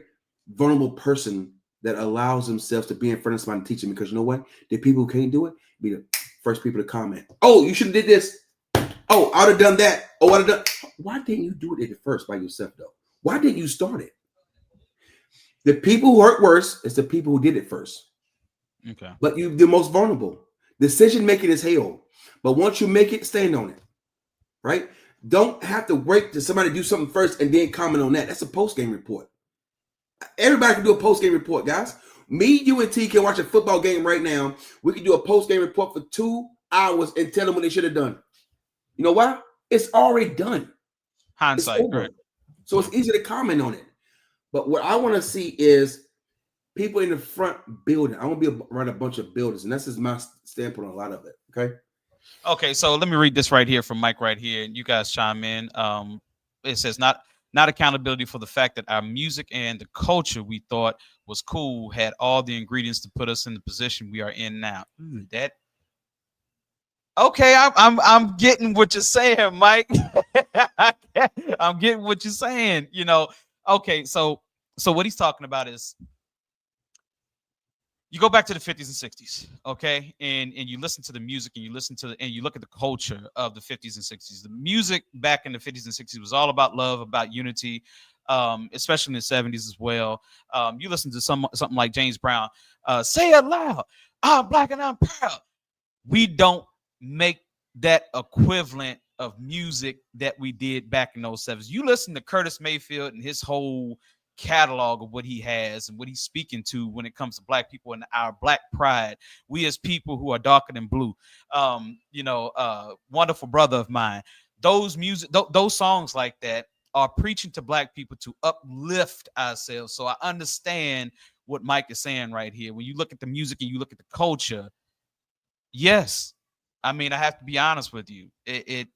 vulnerable person that allows themselves to be in front of somebody and teach them, because you know what? The people who can't do it be the first people to comment. Oh, you should have did this. Oh, I'd have done that. Oh, I'd have done. Why didn't you do it at first by yourself though? Why didn't you start it? The people who hurt worse is the people who did it first. Okay. But you're the most vulnerable. Decision making is hell. But once you make it, stand on it. Right? Don't have to wait till somebody do something first and then comment on that. That's a post-game report. Everybody can do a post-game report, guys. Me, you, and T can watch a football game right now. We can do a post-game report for 2 hours and tell them what they should have done. You know why? It's already done. Hindsight, it's over. right? So it's easy to comment on it. But what I want to see is people in the front building. I want to be around a bunch of builders, and that's just my standpoint on a lot of it. Okay. Okay, so let me read this right here from Mike right here, and you guys chime in. It says not accountability for the fact that our music and the culture we thought was cool had all the ingredients to put us in the position we are in now. That okay? I'm getting what you're saying, Mike. I'm getting what you're saying. Okay, so what he's talking about is, you go back to the 50s and 60s, okay, and you listen to the music, and you look at the culture of the 50s and 60s. The music back in the 50s and 60s was all about love, about unity, especially in the 70s as well. You listen to something like James Brown, say it loud, I'm black and I'm proud. We don't make that equivalent of music that we did back in those 70s. You listen to Curtis Mayfield and his whole catalog of what he has and what he's speaking to when it comes to black people and our black pride. We as people who are darker than blue, wonderful brother of mine, those songs like that are preaching to black people to uplift ourselves. So I understand what Mike is saying right here. When you look at the music and you look at the culture, yes, I mean, I have to be honest with you. It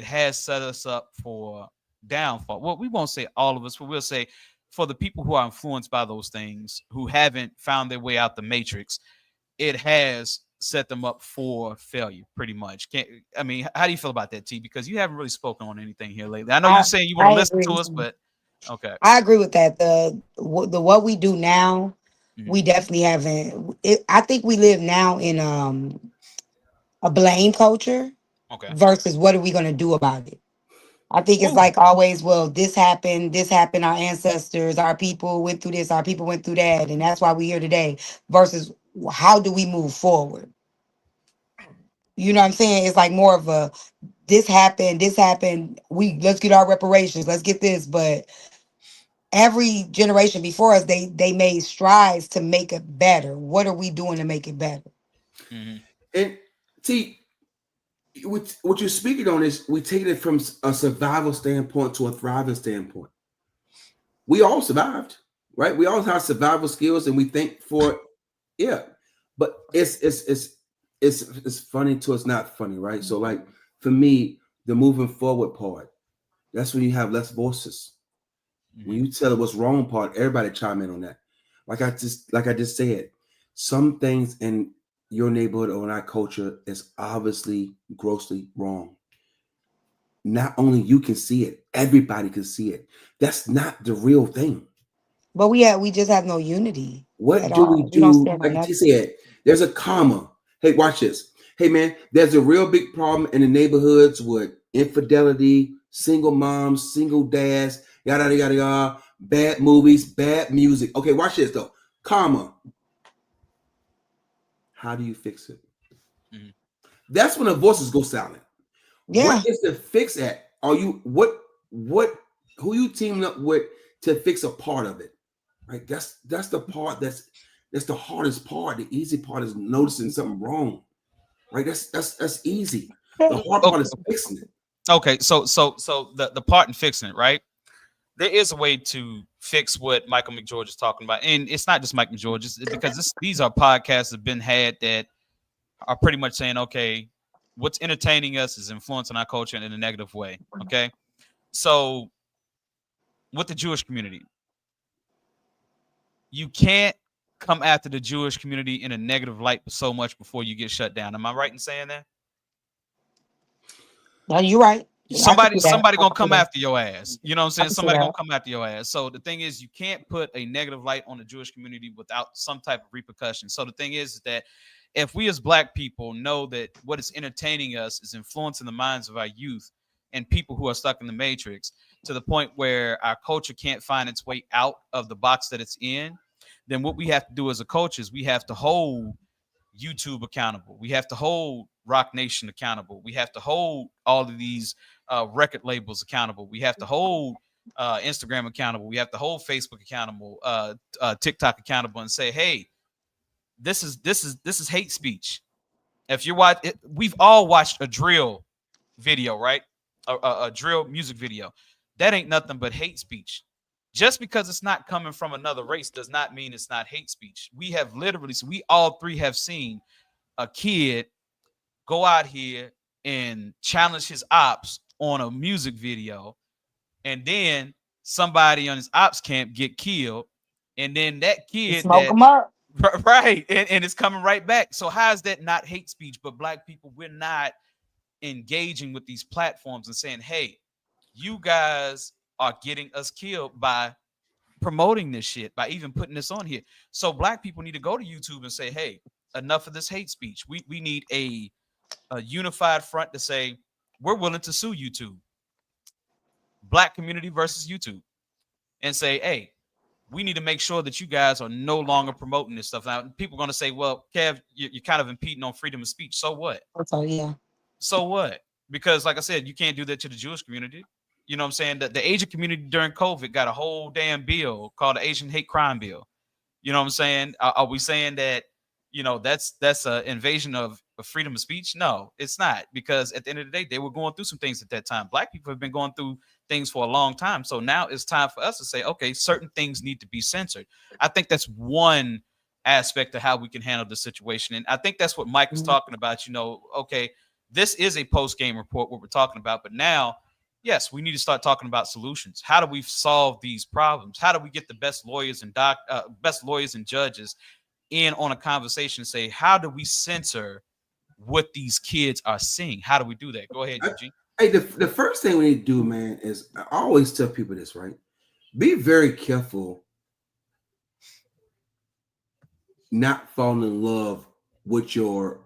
has set us up for downfall. Well, we won't say all of us, but we'll say for the people who are influenced by those things, who haven't found their way out the matrix, it has set them up for failure, pretty much. I mean, how do you feel about that, T? Because you haven't really spoken on anything here lately. I know you're saying you want to listen agree. to us, but okay. I agree with that. The what we do now, we Mhm. definitely haven't. I think we live now in a blame culture Okay. versus what are we going to do about it. I think it's Ooh. like always, well, this happened, our ancestors, our people went through this, our people went through that, and that's why we're here today. Versus how do we move forward? You know what I'm saying? It's like more of a this happened, we let's get our reparations, let's get this. But every generation before us, they made strides to make it better. What are we doing to make it better? Mhm. And see, what you're speaking on is we take it from a survival standpoint to a thriving standpoint. We all survived, right? We all have survival skills, and we think for yeah. But it's funny till it's not funny, right? So like for me, the moving forward part, that's when you have less voices. When Mhm. you tell it what's wrong part, everybody chime in on that. Like I just said, some things in your neighborhood or in our culture is obviously grossly wrong. Not only you can see it, everybody can see it. That's not the real thing. But we just have no unity What at do we all. We don't do? stand on Like T nothing. said, there's a comma. Hey, watch this. Hey man, there's a real big problem in the neighborhoods with infidelity, single moms, single dads, yada yada yada, yada, bad movies, bad music. Okay, watch this though. Comma. How do you fix it? Mhm. That's when the voices go silent. What Yeah. is the fix at? Are you what who you teaming up with to fix a part of it? Right? That's the part that's the hardest part. The easy part is noticing something wrong. Right? That's easy. The hard part is fixing it. Okay. So the part in fixing it, right? There is a way to fix what Michael McGeorge is talking about, and it's not just Mike McGeorge, because these are podcasts that have been had that are pretty much saying, okay, what's entertaining us is influencing our culture in a negative way. Okay, so with the Jewish community, you can't come after the Jewish community in a negative light so much before you get shut down. Am I right in saying that? No, you're right. I can Somebody see that. somebody I gonna can see come that. after your ass. You know what I'm I saying? can see Somebody gonna that. come after your ass. So the thing is, you can't put a negative light on the Jewish community without some type of repercussion. So the thing is that if we as black people know that what is entertaining us is influencing the minds of our youth and people who are stuck in the matrix to the point where our culture can't find its way out of the box that it's in, then what we have to do as a culture is we have to hold YouTube accountable. We have to hold Rock Nation accountable. We have to hold all of these record labels accountable. We have to hold Instagram accountable. We have to hold Facebook accountable, TikTok accountable, and say, hey, this is hate speech. If you're watching, we've all watched a drill video, right? A drill music video. That ain't nothing but hate speech. Just because it's not coming from another race does not mean it's not hate speech. We have literally, so we all three have seen a kid go out here and challenge his ops on a music video, and then somebody on his ops camp get killed, and then that You kid smoke that them up. right, and it's coming right back. So how is that not hate speech? But black people, we're not engaging with these platforms and saying, hey, you guys are getting us killed by promoting this shit, by even putting this on here. So black people need to go to YouTube and say, hey, enough of this hate speech. We need a unified front to say we're willing to sue YouTube, black community versus YouTube, and say, hey, we need to make sure that you guys are no longer promoting this stuff. Now, people are going to say, well, Kev, you're kind of impeding on freedom of speech. So what? So yeah. So what? Because, like I said, you can't do that to the Jewish community. You know what I'm saying? The Asian community during COVID got a whole damn bill called the Asian Hate Crime Bill. You know what I'm saying? Are we saying that, that's an invasion of freedom of speech? No, it's not, because at the end of the day, they were going through some things at that time. Black people have been going through things for a long time. So now it's time for us to say, okay, certain things need to be censored. I think that's one aspect of how we can handle the situation. And I think that's what Mike was talking about. Okay, this is a post-game report, what we're talking about, but now, yes, we need to start talking about solutions. How do we solve these problems? How do we get the best lawyers and best lawyers and judges in on a conversation and say, how do we censor what these kids are seeing? How do we do that? Go ahead, Eugene. Hey, the first thing we need to do, man, is I always tell people this, right? Be very careful not falling in love with your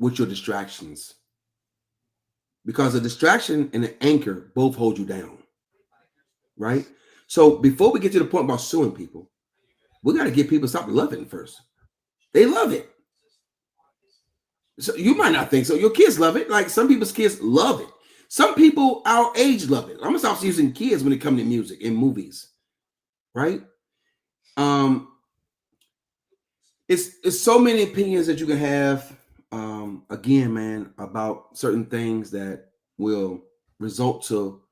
distractions, because a distraction and an anchor both hold you down, right? So before we get to the point about suing people, we got to get people to stop loving first. They love it. So you might not think so. Your kids love it. Like some people's kids love it. Some people our age love it. I'm gonna stop using kids when it comes to music and movies, right? It's so many opinions that you can have. Again, man, about certain things that will result to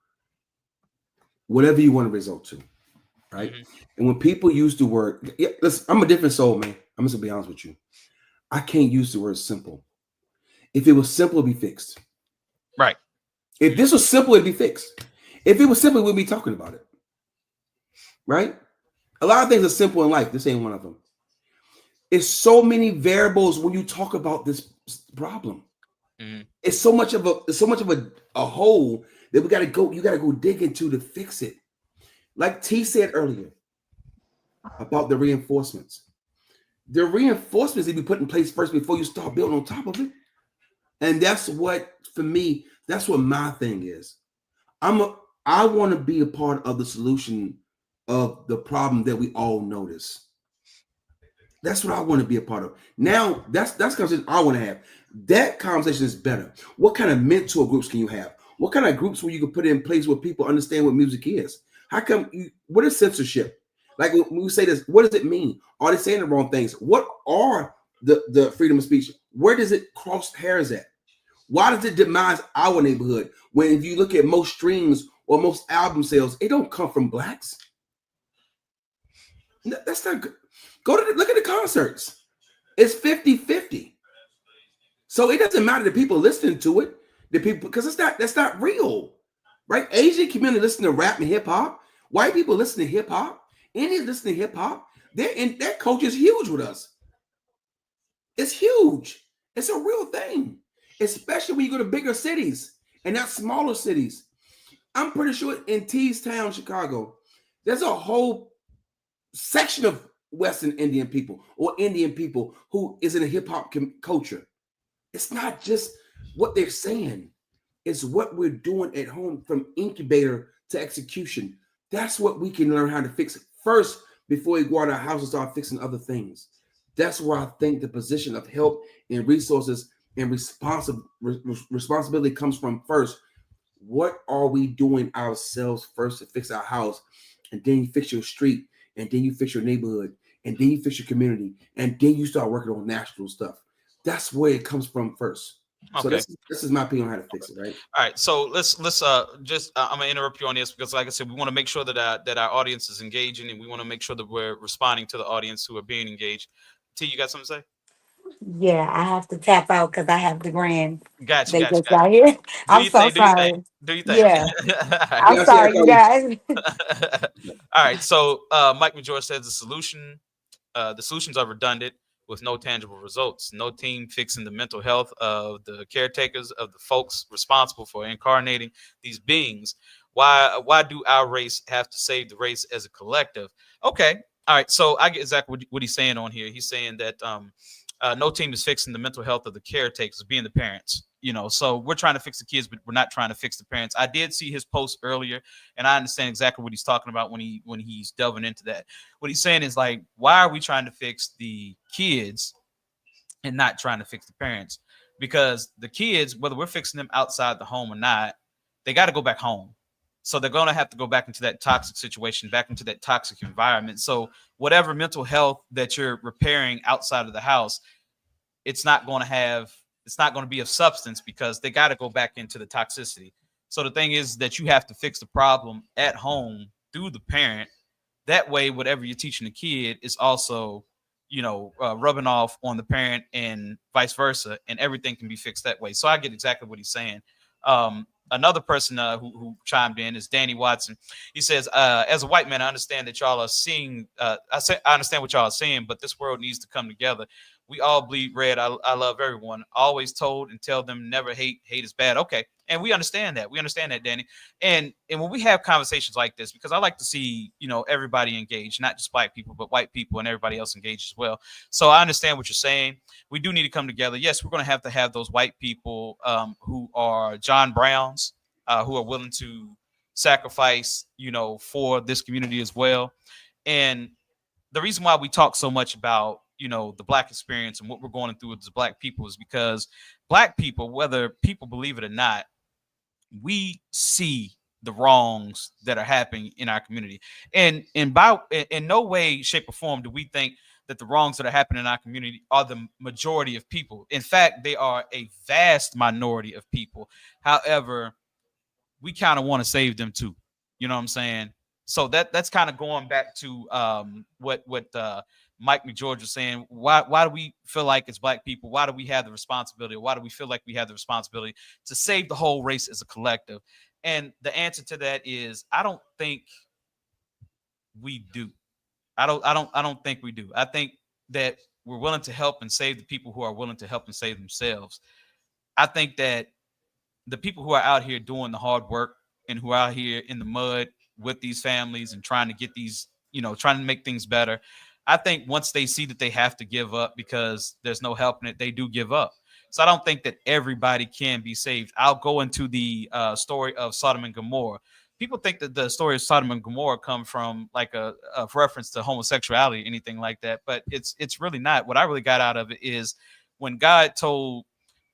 whatever you want to result to, right? Mm-hmm. And when people use the word, listen, I'm a different soul, man. I'm just gonna be honest with you. I can't use the word simple. If it was simple, it'd be fixed. Right. If this was simple, it'd be fixed. If it was simple, we'd be talking about it. Right? A lot of things are simple in life. This ain't one of them. It's so many variables when you talk about this problem. Mm-hmm. It's so much of a hole that you gotta go dig into to fix it. Like T said earlier about the reinforcements. The reinforcements need to be put in place first before you start building on top of it. And that's what, for me, that's what my thing is. I want to be a part of the solution of the problem that we all notice. That's what I want to be a part of. Now, that's conversation I want to have. That conversation is better. What kind of mentor groups can you have? What kind of groups where you can put in place where people understand what music is? How come? What is censorship? Like when we say this, what does it mean? Are they saying the wrong things? What are the freedom of speech? Where does it cross hairs at? Why does it demise our neighborhood? When if you look at most streams or most album sales, it don't come from blacks. That's not good. Look at the concerts. It's 50-50. So it doesn't matter the people listening to it, the people, because that's not real, right? Asian community listen to rap and hip hop. White people listen to hip hop. Indians listen to hip hop. That culture is huge with us. It's huge. It's a real thing, especially when you go to bigger cities and not smaller cities. I'm pretty sure in Tees Town, Chicago, there's a whole section of Western Indian people or Indian people who is in a hip hop culture. It's not just what they're saying. It's what we're doing at home from incubator to execution. That's what we can learn how to fix first before we go out of our house and start fixing other things. That's where I think the position of help and resources and responsibility comes from first. What are we doing ourselves first to fix our house? And then you fix your street, and then you fix your neighborhood, and then you fix your community, and then you start working on national stuff. That's where it comes from first. Okay. So this is my opinion on how to fix it, right? All right. So let's just I'm gonna interrupt you on this because, like I said, we want to make sure that our audience is engaging, and we want to make sure that we're responding to the audience who are being engaged. T, you got something to say? Yeah, I have to tap out because I have the grand. Gotcha. They just got here. I'm so sorry. Do you think? Yeah. I'm sorry, you guys. All right. So Mike Major says the solutions are redundant with no tangible results. No team fixing the mental health of the caretakers, of the folks responsible for incarnating these beings. Why do our race have to save the race as a collective? Okay. All right. So I get exactly what he's saying on here. He's saying that no team is fixing the mental health of the caretakers, being the parents. So we're trying to fix the kids, but we're not trying to fix the parents. I did see his post earlier, and I understand exactly what he's talking about when he's delving into that. What he's saying is like, why are we trying to fix the kids and not trying to fix the parents? Because the kids, whether we're fixing them outside the home or not, they got to go back home. So they're going to have to go back into that toxic situation, back into that toxic environment. So whatever mental health that you're repairing outside of the house, it's not going to be of substance because they got to go back into the toxicity. So the thing is that you have to fix the problem at home through the parent. That way, whatever you're teaching the kid is also, rubbing off on the parent and vice versa, and everything can be fixed that way. So I get exactly what he's saying. Another person who chimed in is Danny Watson. He says, as a white man, I understand that y'all are seeing, I understand what y'all are saying, but this world needs to come together. We all bleed red. I love everyone. Always told and tell them never hate. Hate is bad. Okay. And we understand that. We understand that, Danny. And when we have conversations like this, because I like to see, everybody engaged, not just black people, but white people and everybody else engaged as well. So I understand what you're saying. We do need to come together. Yes, we're going to have those white people who are John Browns, who are willing to sacrifice, for this community as well. And the reason why we talk so much about, the black experience and what we're going through as black people is because black people, whether people believe it or not, we see the wrongs that are happening in our community. And in no way, shape, or form do we think that the wrongs that are happening in our community are the majority of people. In fact, they are a vast minority of people. However, we kind of want to save them too. You know what I'm saying? So that's kind of going back to what Mike McGeorge was saying. Why do we feel like as black people, why do we have the responsibility, or why do we feel like we have the responsibility to save the whole race as a collective? And the answer to that is, I don't think we do. I don't think we do. I think that we're willing to help and save the people who are willing to help and save themselves. I think that the people who are out here doing the hard work and who are out here in the mud with these families and trying to get these, trying to make things better, I think once they see that they have to give up because there's no helping it, they do give up. So I don't think that everybody can be saved. I'll go into the story of Sodom and Gomorrah. People think that the story of Sodom and Gomorrah come from like a reference to homosexuality, anything like that, but it's really not. What I really got out of it is when God told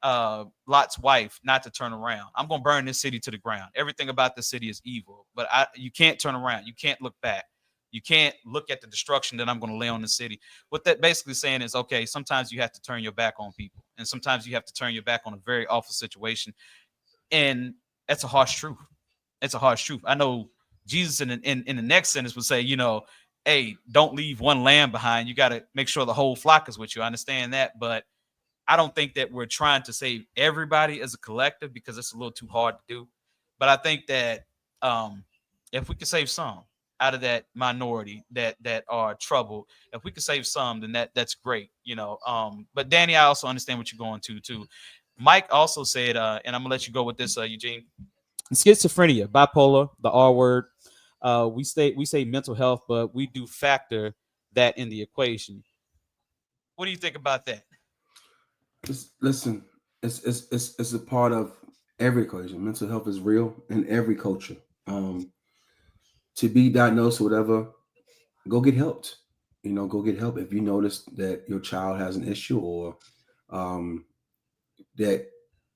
Lot's wife not to turn around. I'm going to burn this city to the ground. Everything about the city is evil, but you can't turn around. You can't look back. You can't look at the destruction that I'm going to lay on the city. What that basically saying is, okay, sometimes you have to turn your back on people, and sometimes you have to turn your back on a very awful situation. And that's a harsh truth. It's a harsh truth. I know Jesus in the next sentence would say, hey, don't leave one lamb behind. You got to make sure the whole flock is with you. I understand that, but I don't think that we're trying to save everybody as a collective because it's a little too hard to do. But I think that if we could save some out of that minority that are troubled, if we could save some, then that's great, But Danny, I also understand what you're going to too. Mike also said, and I'm gonna let you go with this, Eugene. Schizophrenia, bipolar, the R word. We say mental health, but we do factor that in the equation. What do you think about that? Listen, it's a part of every equation. Mental health is real in every culture. To be diagnosed or whatever, go get helped. Go get help if you notice that your child has an issue or that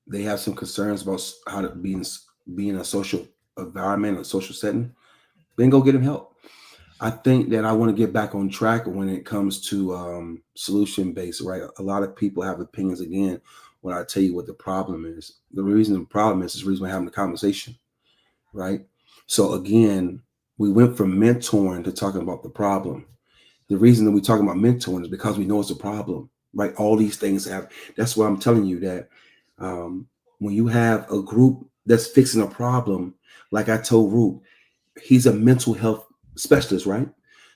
they have some concerns about how to be in a social environment, a social setting. Then go get them help. I think that I want to get back on track when it comes to solution based, right? A lot of people have opinions again when I tell you what the problem is. The reason the problem is the reason we're having the conversation, right? So again, we went from mentoring to talking about the problem. The reason that we're talking about mentoring is because we know it's a problem, right? All these things have, that's why I'm telling you that when you have a group that's fixing a problem, like I told Root, he's a mental health specialist, right?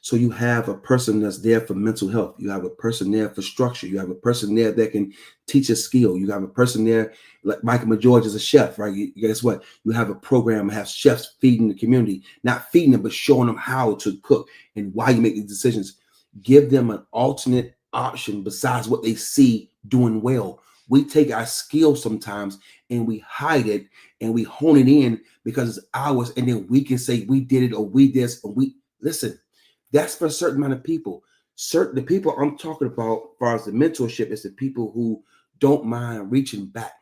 So you have a person that's there for mental health. You have a person there for structure. You have a person there that can teach a skill. You have a person there, like Michael McGeorge is a chef, right? Guess what? You have a program that has chefs feeding the community, not feeding them, but showing them how to cook and why you make these decisions. Give them an alternate option besides what they see doing well. We take our skills sometimes and we hide it and we hone it in because it's ours. And then we can say we did it or we did this. And we listen, that's for a certain amount of people. The people I'm talking about as far as the mentorship is the people who don't mind reaching back.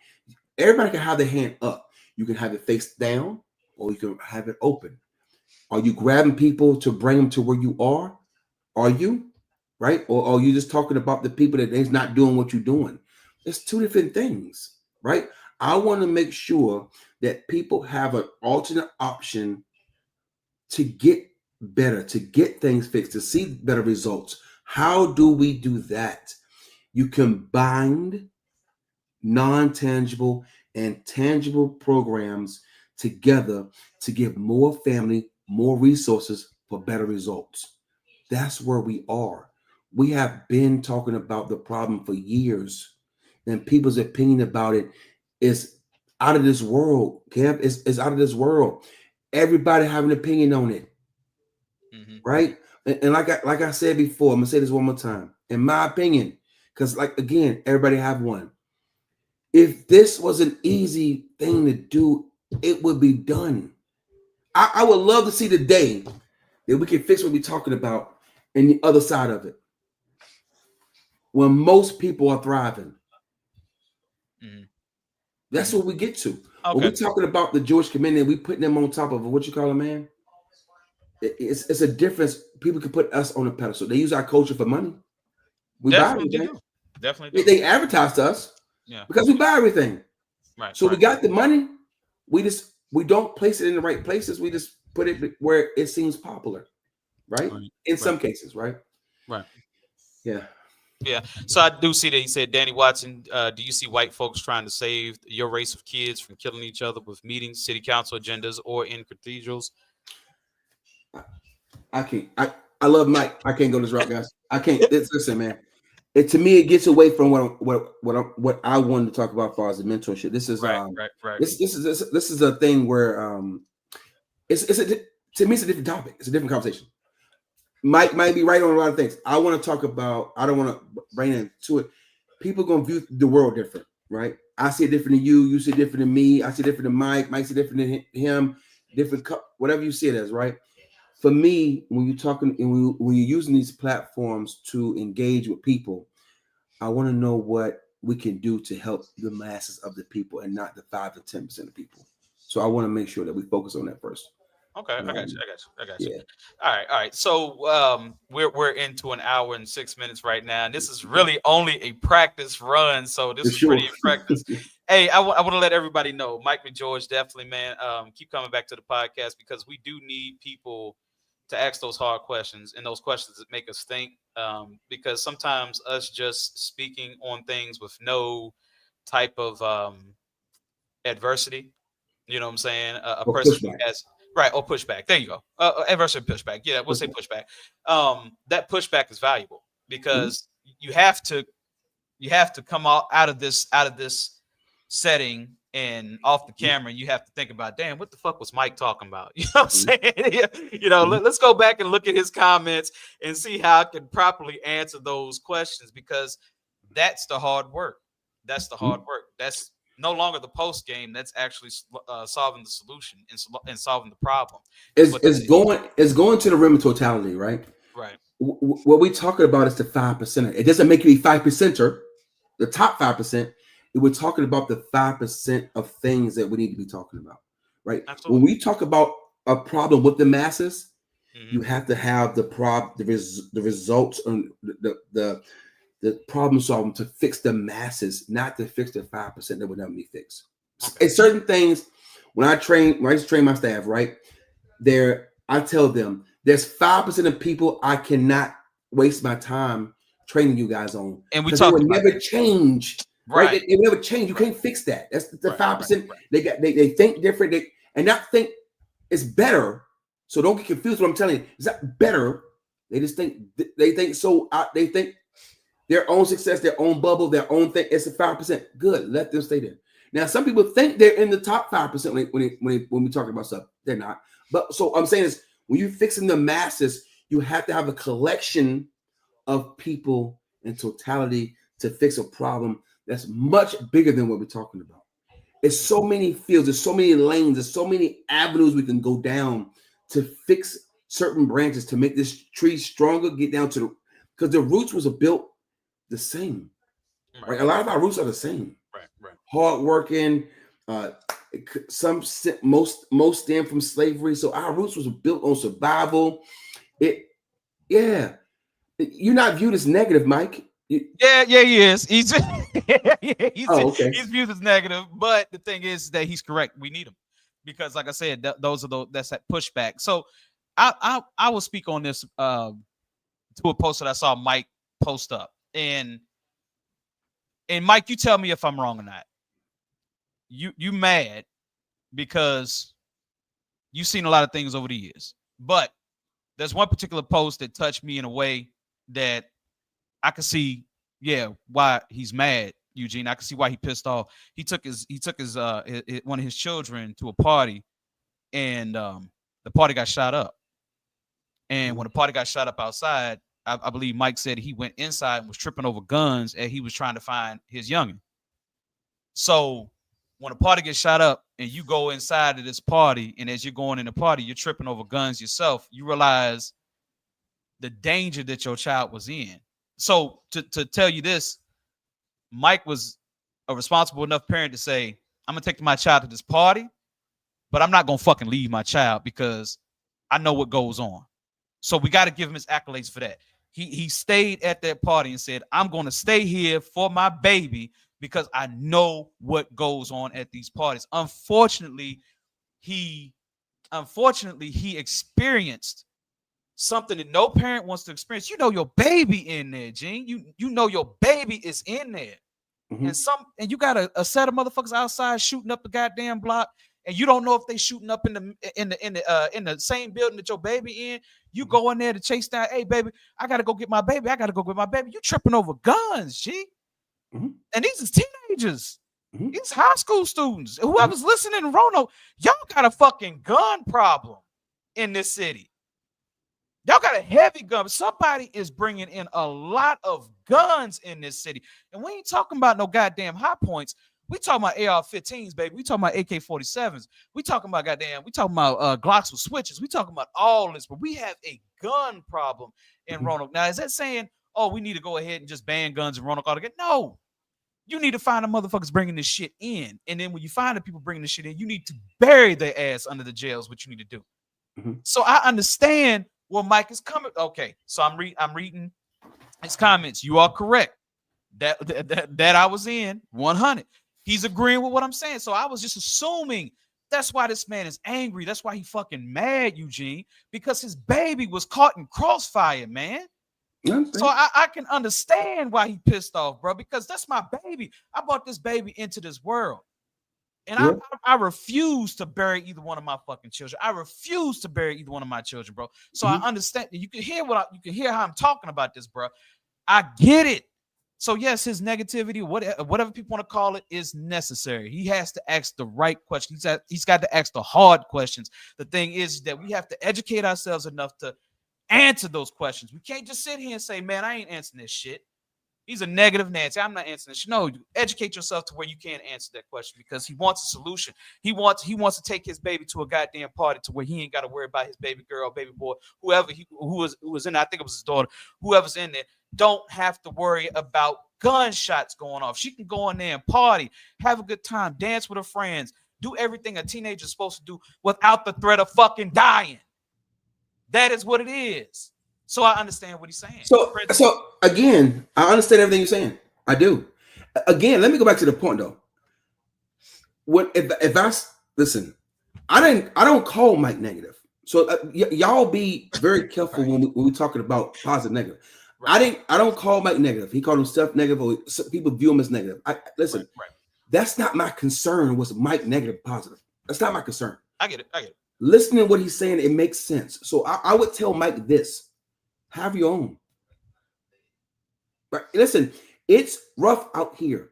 Everybody can have their hand up. You can have it face down or you can have it open. Are you grabbing people to bring them to where you are? Are you? Right? Or are you just talking about the people that they's not doing what you're doing? It's two different things, right? I want to make sure that people have an alternate option to get better, to get things fixed, to see better results. How do we do that? You combine non-tangible and tangible programs together to give more family, more resources for better results. That's where we are. We have been talking about the problem for years, and people's opinion about it is out of this world. Kev, it's out of this world. Everybody have an opinion on it, right? And like I said before, I'm gonna say this one more time. In my opinion, because like again, everybody have one. If this was an easy thing to do, it would be done. I would love to see the day that we can fix what we're talking about and the other side of it. When most people are thriving. That's what we get to. Okay. When we're talking about the Jewish community, we putting them on top of what you call a man. It's a difference. People can put us on a pedestal. They use our culture for money. We Definitely buy everything. Definitely do. They advertise to us because we buy everything. Right. So we got the money. We don't place it in the right places. We just put it where it seems popular, right? In some cases, right? Right. Yeah. Yeah. So I do see that he said, Danny Watson, do you see white folks trying to save your race of kids from killing each other with meetings, city council agendas, or in cathedrals? I can't. I love Mike. I can't go this route, guys. I can't. Listen, man. To me, it gets away from what I wanted to talk about as far as the mentorship. This is right. This is a thing where to me it's a different topic. It's a different conversation. Mike might be right on a lot of things. I want to talk about. I don't want to bring into it. People gonna view the world different, right? I see it different than you. You see it different than me. I see it different than Mike. Mike see it different than him. Different, whatever you see it as, right? For me, when you're talking and when you're using these platforms to engage with people, I want to know what we can do to help the masses of the people and not the 5 to 10% of people. So I want to make sure that we focus on that first. Okay, I got you. Yeah. All right. So we're into an hour and 6 minutes right now, and this is really only a practice run. So this is pretty practice. Hey, I want to let everybody know, Mike McGeorge, definitely, man. Keep coming back to the podcast because we do need people to ask those hard questions and those questions that make us think. Because sometimes us just speaking on things with no type of adversity, you know what I'm saying? A person who has. Right, or pushback. There you go. Adversary pushback. Yeah, we'll say pushback. That pushback is valuable because you have to come out of this setting and off the camera. You have to think about, damn, what the fuck was Mike talking about? You know what I'm saying? You know, let's go back and look at his comments and see how I can properly answer those questions because that's the hard work. That's the hard work. That's no longer the post game. That's actually solving the solution and solving the problem. It's going to the rim of totality, right? Right. What we're talking about is the 5%. It doesn't make you a 5%er, the top 5%. We're talking about the 5% of things that we need to be talking about, right? Absolutely. When we talk about a problem with the masses, you have to have the results and the problem solving to fix the masses, not to fix the 5% that would never be fixed. Okay. And certain things, when I train my staff, right there, I tell them there's 5% of people I cannot waste my time training you guys on, and we talk. They will never change, right? They will never change. You can't fix that. That's the 5%. Right. They think different. And not think it's better. So don't get confused. What I'm telling you is that better. They just think they think. Their own success, their own bubble, their own thing. It's a 5%. Good. Let them stay there. Now, some people think they're in the top 5% when we talk about stuff. They're not. But so I'm saying is when you're fixing the masses, you have to have a collection of people in totality to fix a problem that's much bigger than what we're talking about. It's so many fields, there's so many lanes, there's so many avenues we can go down to fix certain branches to make this tree stronger, get down to because the roots was built the same, right? A lot of our roots are the same. Right. Hard working. Most stem from slavery, so our roots was built on survival. You're not viewed as negative, Mike. Yeah, he is. He's okay. He's viewed as negative, but the thing is that he's correct. We need him because, like I said, that's that pushback. So I will speak on this to a post that I saw Mike post up. And Mike, you tell me if I'm wrong or not. You mad because you've seen a lot of things over the years. But there's one particular post that touched me in a way that I could see, why he's mad, Eugene. I could see why he pissed off. He took his one of his children to a party, and the party got shot up. And when the party got shot up outside, I believe Mike said he went inside and was tripping over guns, and he was trying to find his youngin. So when a party gets shot up and you go inside of this party, and as you're going in the party, you're tripping over guns yourself, you realize the danger that your child was in. So to tell you this, Mike was a responsible enough parent to say, I'm going to take my child to this party, but I'm not going to fucking leave my child because I know what goes on. So we got to give him his accolades for that. He stayed at that party and said, I'm going to stay here for my baby because I know what goes on at these parties. Unfortunately, he experienced something that no parent wants to experience. You know your baby in there, Gene. You know your baby is in there. And you got a set of motherfuckers outside shooting up the goddamn block, and you don't know if they shooting up in the same building that your baby in. You go in there to chase down, hey baby, I gotta go get my baby. You tripping over guns, G. And these is teenagers. These high school students. Whoever's listening to Rono, y'all got a fucking gun problem in this city. Y'all got a heavy gun. Somebody is bringing in a lot of guns in this city. And we ain't talking about no goddamn high points. We talking about AR-15s, baby. We talking about AK-47s. We talking about Glocks with switches. We talking about all this. But we have a gun problem in Roanoke. Now, is that saying, we need to go ahead and just ban guns in Roanoke altogether? No. You need to find the motherfuckers bringing this shit in. And then when you find the people bringing this shit in, you need to bury their ass under the jails, what you need to do. So I understand where Mike is coming. Okay, so I'm reading his comments. You are correct. That I was in 100. He's agreeing with what I'm saying. So I was just assuming that's why this man is angry. That's why he fucking mad, Eugene, because his baby was caught in crossfire, man. So I can understand why he pissed off, bro, because that's my baby. I brought this baby into this world. And I refuse to bury either one of my fucking children. I refuse to bury either one of my children, bro. So I understand. You can hear how I'm talking about this, bro. I get it. So yes, his negativity, whatever people want to call it, is necessary. He has to ask the right questions. He's got to ask the hard questions. The thing is that we have to educate ourselves enough to answer those questions. We can't just sit here and say, man, I ain't answering this shit. He's a negative Nancy. I'm not answering this. No, you educate yourself to where you can't answer that question because he wants a solution. He wants to take his baby to a goddamn party to where he ain't got to worry about his baby girl, baby boy, who was in there. I think it was his daughter. Whoever's in there don't have to worry about gunshots going off. She can go in there and party, have a good time, dance with her friends, do everything a teenager's supposed to do without the threat of fucking dying. That is what it is. So I understand what he's saying. So again, I understand everything you're saying. I do. Again, let me go back to the point though. If I listen, I don't call Mike negative. So y'all be very careful when we're talking about positive, negative. Right. I don't call Mike negative. He called himself negative, or people view him as negative. Listen. Right. That's not my concern. Was Mike negative, positive? That's not my concern. I get it. Listening to what he's saying, it makes sense. So I would tell Mike this. Have your own. Right? Listen, it's rough out here,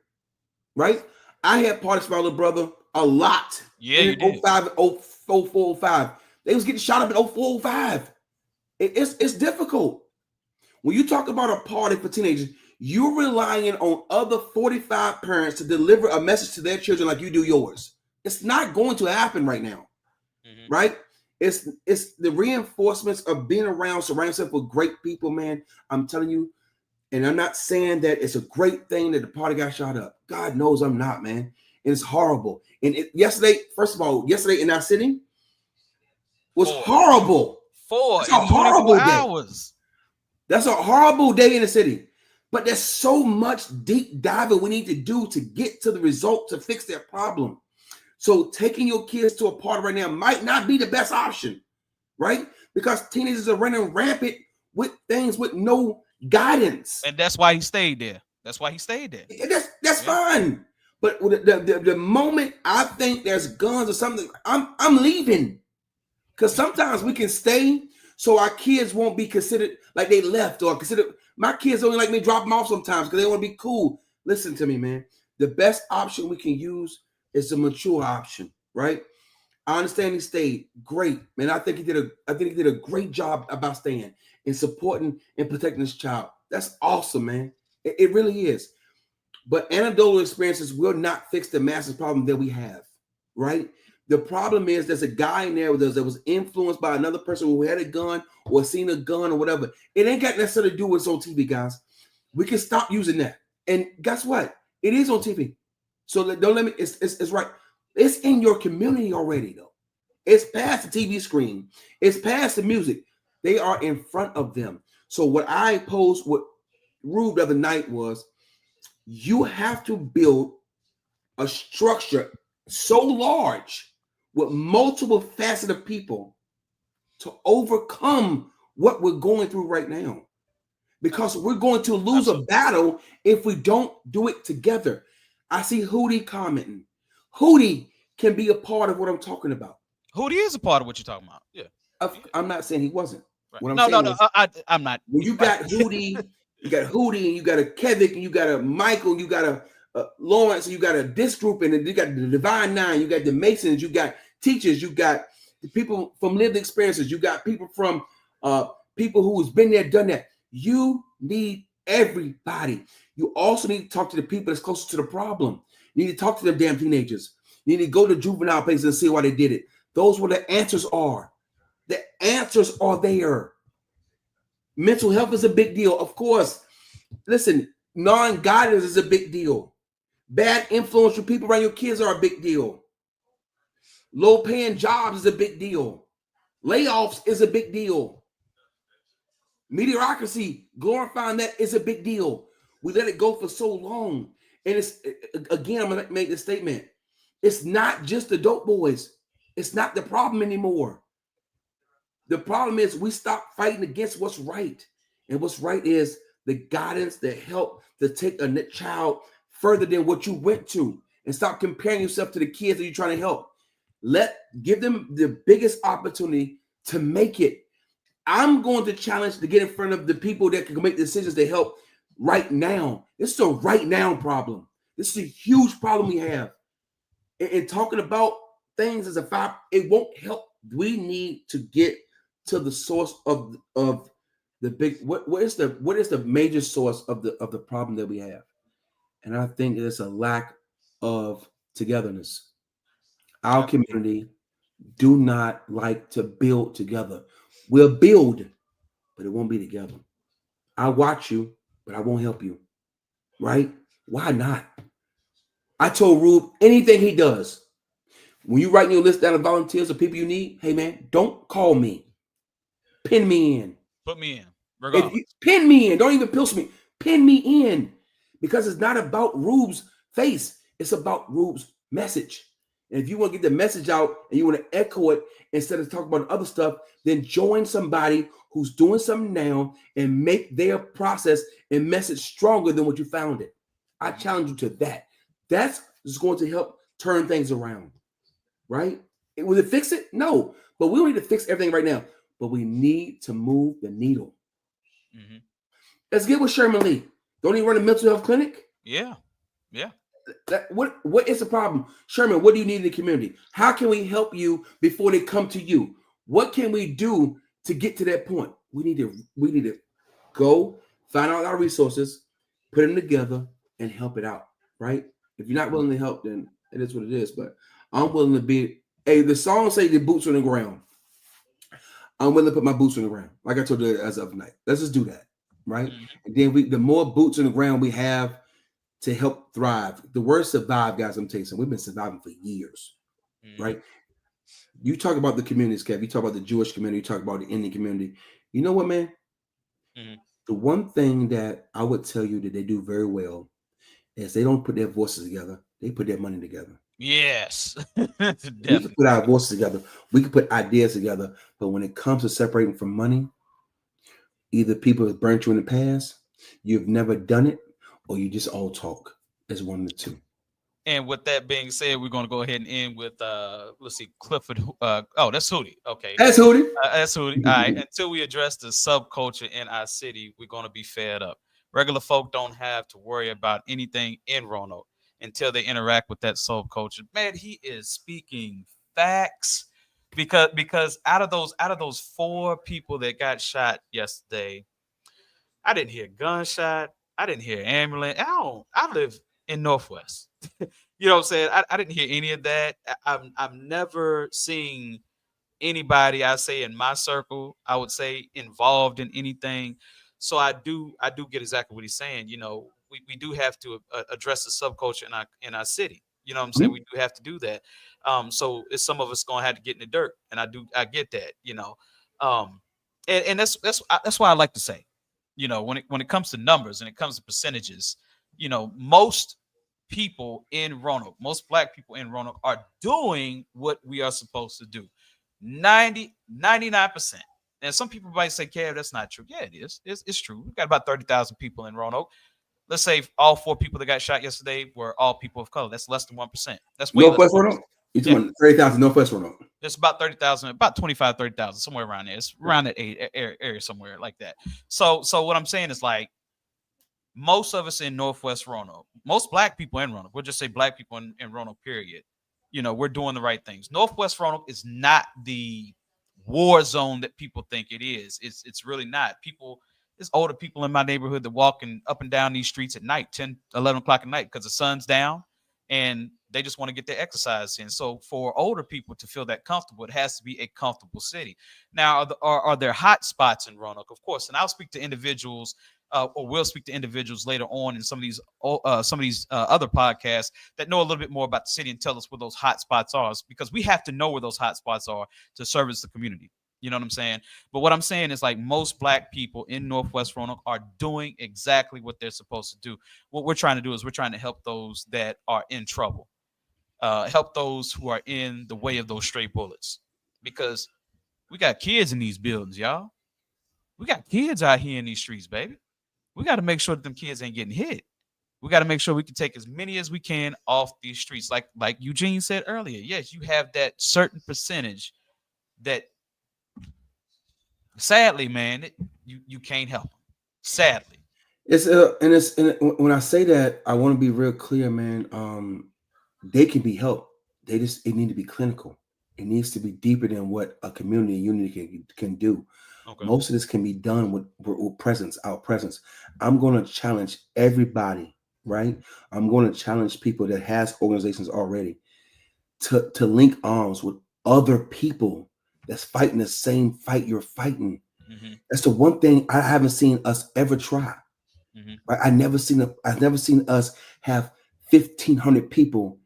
right? I had parties for my little brother a lot. Yeah, you did. 05, 04, 05. They was getting shot up in 04, 05. It's difficult. When you talk about a party for teenagers, you're relying on other 45 parents to deliver a message to their children like you do yours. It's not going to happen right now, right? It's the reinforcements of being around, surrounding yourself with great people, man. I'm telling you, and I'm not saying that it's a great thing that the party got shot up. God knows I'm not, man. And it's horrible. And yesterday in our city was horrible. That's a horrible hours. That's a horrible day in the city. But there's so much deep diving we need to do to get to the result to fix that problem. So taking your kids to a party right now might not be the best option, right? Because teenagers are running rampant with things with no guidance. And that's why he stayed there. That's fine. But the moment I think there's guns or something, I'm leaving. Because sometimes we can stay so our kids won't be considered like they left or considered. My kids only like me drop them off sometimes because they want to be cool. Listen to me, man. The best option we can use is the mature option, right? I understand he stayed. Great, man. I think he did a great job about staying and supporting and protecting his child. That's awesome, man. It really is. But anecdotal experiences will not fix the massive problem that we have, right? The problem is there's a guy in there that was influenced by another person who had a gun or seen a gun or whatever. It ain't got necessarily to do with what's on TV, guys. We can stop using that. And guess what? It is on TV. So don't let me, it's right. It's in your community already, though. It's past the TV screen. It's past the music. They are in front of them. So what I posed with Rube the other night was, you have to build a structure so large with multiple facets of people to overcome what we're going through right now. Because we're going to lose a battle if we don't do it together. I see Hootie commenting. Hootie can be a part of what I'm talking about. Hootie is a part of what you're talking about. Yeah. I'm not saying he wasn't. Right. What I'm no, saying no, is, I'm not. when you got Hootie, you got Hootie, and you got a Kevin, and you got a Michael, and you got a Lawrence, and you got a disc group, and you got the Divine Nine, you got the Masons, you got teachers, you got the people from lived experiences, you got people from people who's been there, done that. You need everybody. You also need to talk to the people that's closest to the problem. You need to talk to them damn teenagers. You need to go to juvenile places and see why they did it. Those where the answers are. The answers are there. Mental health is a big deal, of course. Listen, non-guidance is a big deal. Bad influence from people around your kids are a big deal. Low-paying jobs is a big deal. Layoffs is a big deal. Mediocrity, glorifying that is a big deal. We let it go for so long. And it's, again, I'm going to make this statement. It's not just the dope boys. It's not the problem anymore. The problem is we stop fighting against what's right. And what's right is the guidance, the help to take a child further than what you went to, and stop comparing yourself to the kids that you're trying to help. Give them the biggest opportunity to make it. I'm going to challenge to get in front of the people that can make decisions to help right now. This is a right now problem. This is a huge problem we have. And talking about things as a five, it won't help. We need to get to the source of the big. What is the major source of the problem that we have? And I think it's a lack of togetherness. Our community do not like to build together. We'll build, but it won't be together. I'll watch you, but I won't help you. Right? Why not? I told Rube anything he does. When you write your list down of volunteers or people you need, hey man, don't call me. Pin me in. Put me in. Pin me in. Don't even pills me. Pin me in. Because it's not about Rube's face. It's about Rube's message. And if you want to get the message out and you want to echo it instead of talking about other stuff, then join somebody who's doing something now and make their process and message stronger than what you found it. I challenge you to that. That's just going to help turn things around, right? Will it fix it? No, but we don't need to fix everything right now. But we need to move the needle. Mm-hmm. Let's get with Sherman Lee. Don't he run a mental health clinic? Yeah. What is the problem? Sherman, what do you need in the community? How can we help you before they come to you? What can we do to get to that point? We need to go find out our resources, put them together, and help it out, right? If you're not willing to help, then it is what it is. But I'm willing to be. Hey, the song say the boots on the ground. I'm willing to put my boots on the ground, like I told you as of night. Let's just do that, right? Mm-hmm. And then the more boots on the ground we have to help thrive. The word survive, guys, I'm telling you, we've been surviving for years, right? You talk about the communities, Kev. You talk about the Jewish community. You talk about the Indian community. You know what, man? Mm-hmm. The one thing that I would tell you that they do very well is they don't put their voices together. They put their money together. Yes. We can put our voices together. We can put ideas together. But when it comes to separating from money, either people have burnt you in the past, you've never done it, or you just all talk. As one of the two. And with that being said, we're going to go ahead and end with let's see, Clifford. That's Hootie. Okay, That's Hootie. that's Hootie. All right. Until we address the subculture in our city, we're going to be fed up. Regular folk don't have to worry about anything in Roanoke until they interact with that subculture. Man, he is speaking facts because out of those 4 people that got shot yesterday, I didn't hear gunshot. I didn't hear ambulance. I live in Northwest. You know what I'm saying? I didn't hear any of that. I've never seen anybody, I say in my circle, I would say, involved in anything. So I do get exactly what he's saying. You know, we do have to address the subculture in our city. You know what I'm saying? We do have to do that. So it's some of us gonna have to get in the dirt, and I get that. You know, and that's why I like to say, you know, when it comes to numbers and it comes to percentages, you know, most people in Roanoke, most black people in Roanoke are doing what we are supposed to do. 99%. And some people might say, Kev, that's not true. Yeah, it is. It's true. We've got about 30,000 people in Roanoke. Let's say all 4 people that got shot yesterday were all people of color. That's less than 1%. That's way Northwest less. Roanoke? You're talking about 30,000 Northwest Roanoke. It's about 30,000, about 25, 30,000, somewhere around there. It's around that area somewhere like that. So what I'm saying is, like, most of us in Northwest Roanoke, most black people in Roanoke, we'll just say black people in Roanoke, period. You know, we're doing the right things. Northwest Roanoke is not the war zone that people think it is. It's really not. There's older people in my neighborhood that walking up and down these streets at night, 10, 11 o'clock at night, because the sun's down and they just want to get their exercise in. So for older people to feel that comfortable, it has to be a comfortable city. Now, are there hot spots in Roanoke? Of course. And I'll speak to individuals, or we'll speak to individuals later on in some of these other podcasts that know a little bit more about the city and tell us where those hot spots are, because we have to know where those hot spots are to service the community. You know what I'm saying? But what I'm saying is, like, most black people in Northwest Roanoke are doing exactly what they're supposed to do. What we're trying to do is we're trying to help those that are in trouble, help those who are in the way of those stray bullets, because we got kids in these buildings, y'all. We got kids out here in these streets, baby. We got to make sure that them kids ain't getting hit. We got to make sure we can take as many as we can off these streets. Like Eugene said earlier, yes, you have that certain percentage that, sadly, man, you can't help them. Sadly. When I say that, I want to be real clear, man. They can be helped. It need to be clinical. It needs to be deeper than what a community unity can do. Okay. Most of this can be done with our presence. I'm going to challenge everybody, right? I'm going to challenge people that has organizations already to link arms with other people that's fighting the same fight you're fighting. Mm-hmm. That's the one thing I haven't seen us ever try. Mm-hmm. Right? I've never seen us have 1,500 people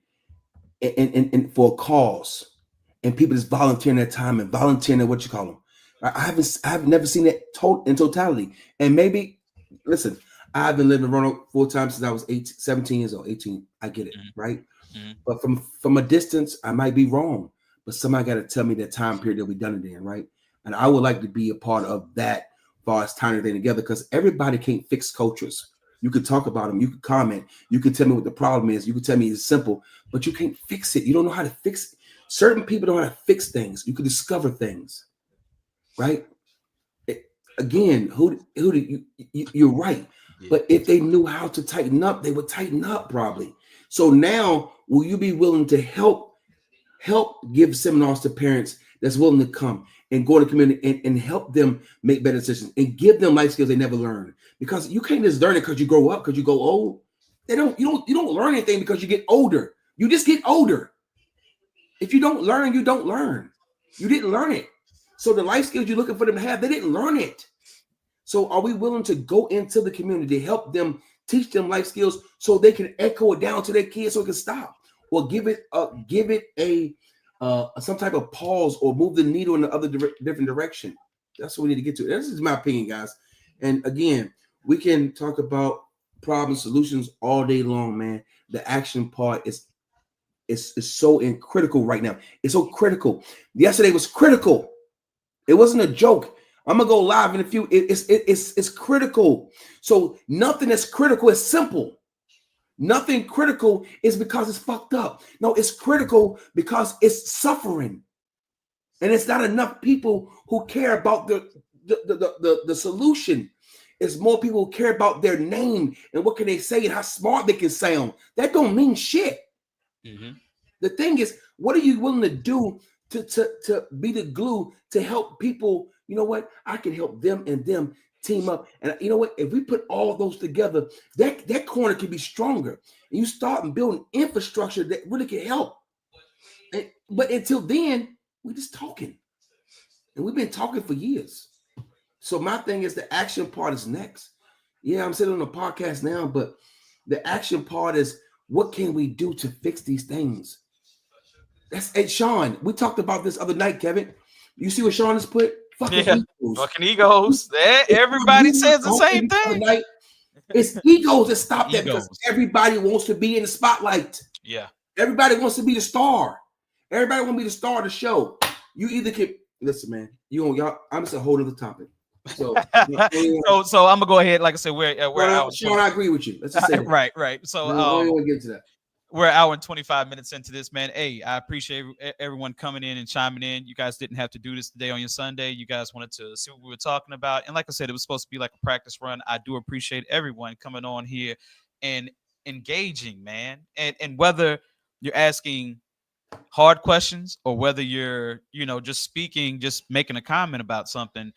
in for a cause, and people just volunteering their time and volunteering what you call them. I've never seen that in totality. And maybe, listen, I've been living in Roanoke full time since I was 17 years old, 18. I get it, mm-hmm. right? Mm-hmm. But from a distance, I might be wrong. But somebody got to tell me the time period that we done it in, right? And I would like to be a part of that as far as tying everything together, because everybody can't fix cultures. You could talk about them. You could comment. You could tell me what the problem is. You could tell me it's simple, but you can't fix it. You don't know how to fix it. Certain people don't know how to fix things. You could discover things, right? Again, who do you're right. Yeah. But if they knew how to tighten up, they would tighten up probably. So now, will you be willing to help give seminars to parents that's willing to come and go to the community and help them make better decisions and give them life skills they never learned? Because you can't just learn it because you grow up, because you go old. You don't learn anything because you get older. You just get older. If you don't learn, you don't learn. You didn't learn it. So the life skills you're looking for them to have, they didn't learn it. So are we willing to go into the community, help them, teach them life skills so they can echo it down to their kids so it can stop? Or give it a some type of pause, or move the needle in the other different direction. That's what we need to get to. This is my opinion, guys. And again, we can talk about problem solutions all day long, man. The action part is so critical right now. It's so critical. Yesterday was critical. It wasn't a joke. I'm gonna go live in a few. It's critical. So nothing that's critical is simple. Nothing critical is because it's fucked up. No, it's critical because it's suffering. And it's not enough people who care about the solution. It's more people who care about their name and what can they say and how smart they can sound. That don't mean shit. Mm-hmm. The thing is, what are you willing to do to be the glue to help people? You know what? I can help them and them team up. And you know what? If we put all those together, that corner can be stronger. And you start building infrastructure that really can help. But until then, we're just talking. And we've been talking for years. So my thing is the action part is next. Yeah, I'm sitting on a podcast now, but the action part is what can we do to fix these things? That's it, Sean. We talked about this other night, Kevin. You see what Sean has put? Fucking egos. Fucking egos. Everybody says the same thing. It's egos that stop that Egos. because everybody wants to be in the spotlight. Yeah. Everybody wants to be the star. Everybody want to be the star of the show. You either can listen, man. Y'all. I'm just a whole other topic. So, so I'm gonna go ahead. Like I said, we're Sean, I agree with you. Let's just say that. right. So I don't want to get to that. We're an hour and 25 minutes into this, man. Hey, I appreciate everyone coming in and chiming in. You guys didn't have to do this today on your Sunday. You guys wanted to see what we were talking about. And like I said, it was supposed to be like a practice run. I do appreciate everyone coming on here and engaging, man. And whether you're asking hard questions or whether you're, just speaking, just making a comment about something,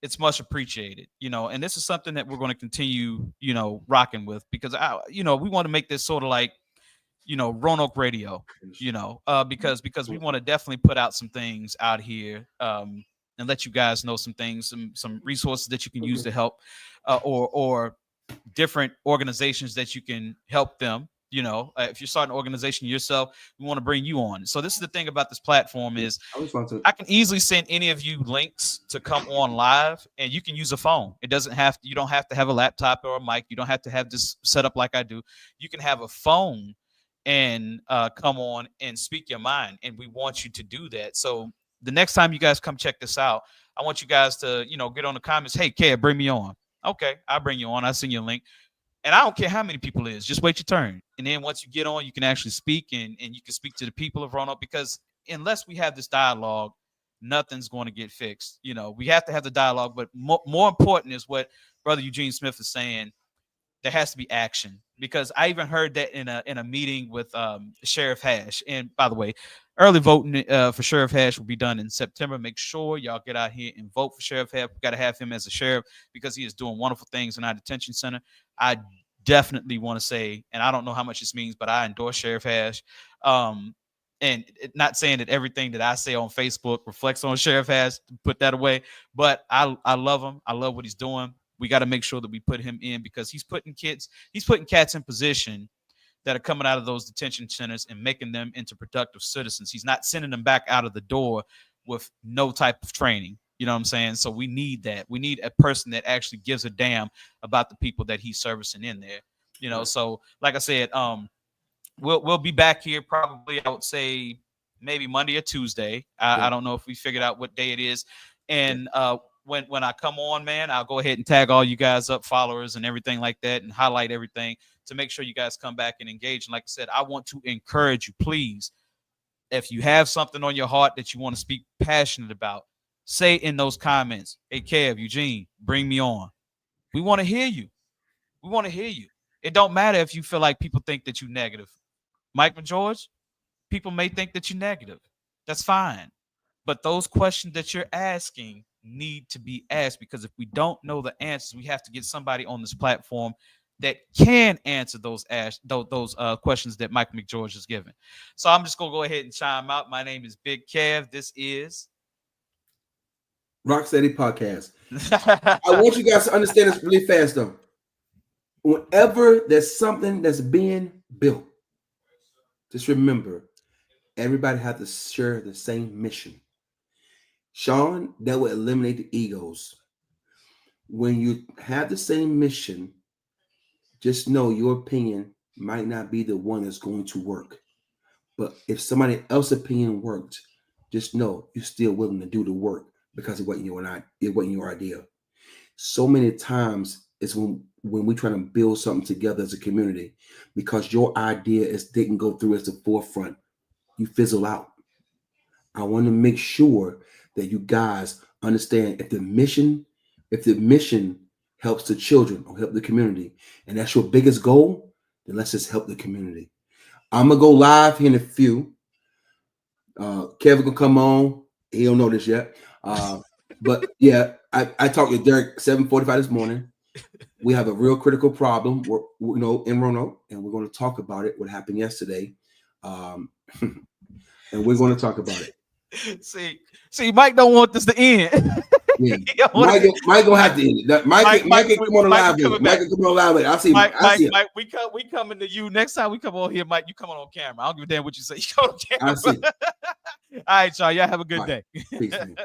it's much appreciated, and this is something that we're going to continue, rocking with because, we want to make this sort of like, Roanoke Radio, because we want to definitely put out some things out here and let you guys know some things, some resources that you can use to help or different organizations that you can help them. If you're starting an organization yourself, we want to bring you on. So this is the thing about this platform is I can easily send any of you links to come on live and you can use a phone. You don't have to have a laptop or a mic. You don't have to have this set up like I do. You can have a phone and come on and speak your mind. And we want you to do that. So the next time you guys come check this out, I want you guys to, get on the comments. Hey, Kev, bring me on. Okay, I'll bring you on. I'll send you a link. And I don't care how many people it is. Just wait your turn. And then once you get on, you can actually speak and you can speak to the people of Roanoke because unless we have this dialogue, nothing's going to get fixed. We have to have the dialogue. But more important is what Brother Eugene Smith is saying. There has to be action because I even heard that in a meeting with Sheriff Hash. And by the way, early voting for Sheriff Hash will be done in September. Make sure y'all get out here and vote for Sheriff Hash. We got to have him as a sheriff because he is doing wonderful things in our detention center. I definitely want to say, and I don't know how much this means, but I endorse Sheriff Hash. And not saying that everything that I say on Facebook reflects on Sheriff Hash, put that away. But I love him. I love what he's doing. We got to make sure that we put him in because he's putting cats in position that are coming out of those detention centers and making them into productive citizens. He's not sending them back out of the door with no type of training. You know what I'm saying? So we need that. We need a person that actually gives a damn about the people that he's servicing in there. So like I said, we'll be back here probably, I would say maybe Monday or Tuesday. I don't know if we figured out what day it is. And when I come on, man, I'll go ahead and tag all you guys up, followers and everything like that, and highlight everything to make sure you guys come back and engage. And like I said, I want to encourage you, please, if you have something on your heart that you want to speak passionate about, say in those comments, hey, Kev, Eugene, bring me on. We want to hear you. We want to hear you. It don't matter if you feel like people think that you're negative. Mike and George, people may think that you're negative. That's fine. But those questions that you're asking need to be asked because if we don't know the answers, we have to get somebody on this platform that can answer those questions that Mike McGeorge is giving. So I'm just going to go ahead and chime out. My name is Big Kev. This is Rocksteady Podcast. I want you guys to understand this really fast, though. Whenever there's something that's being built, just remember, everybody has to share the same mission. Sean, that will eliminate the egos. When you have the same mission, just know your opinion might not be the one that's going to work. But if somebody else's opinion worked, just know you're still willing to do the work because it wasn't your idea. So many times is when we're trying to build something together as a community, because your idea didn't go through as the forefront. You fizzle out. I want to make sure that you guys understand if the mission helps the children or help the community, and that's your biggest goal, then let's just help the community. I'm gonna go live here in a few. Kevin will come on. He don't know this yet. But yeah, I talked to Derek 7:45 this morning. We have a real critical problem, in Roanoke, and we're going to talk about it. What happened yesterday, and we're going to talk about it. See, Mike don't want this to end. Yeah. Mike gonna have to end it. Mike can come on live. Mike can come on live. I see. Mike, we coming to you next time we come on here. Mike, you come on camera. I don't give a damn what you say. You come on camera. I see. All right, y'all. Y'all have a good day. Peace, man.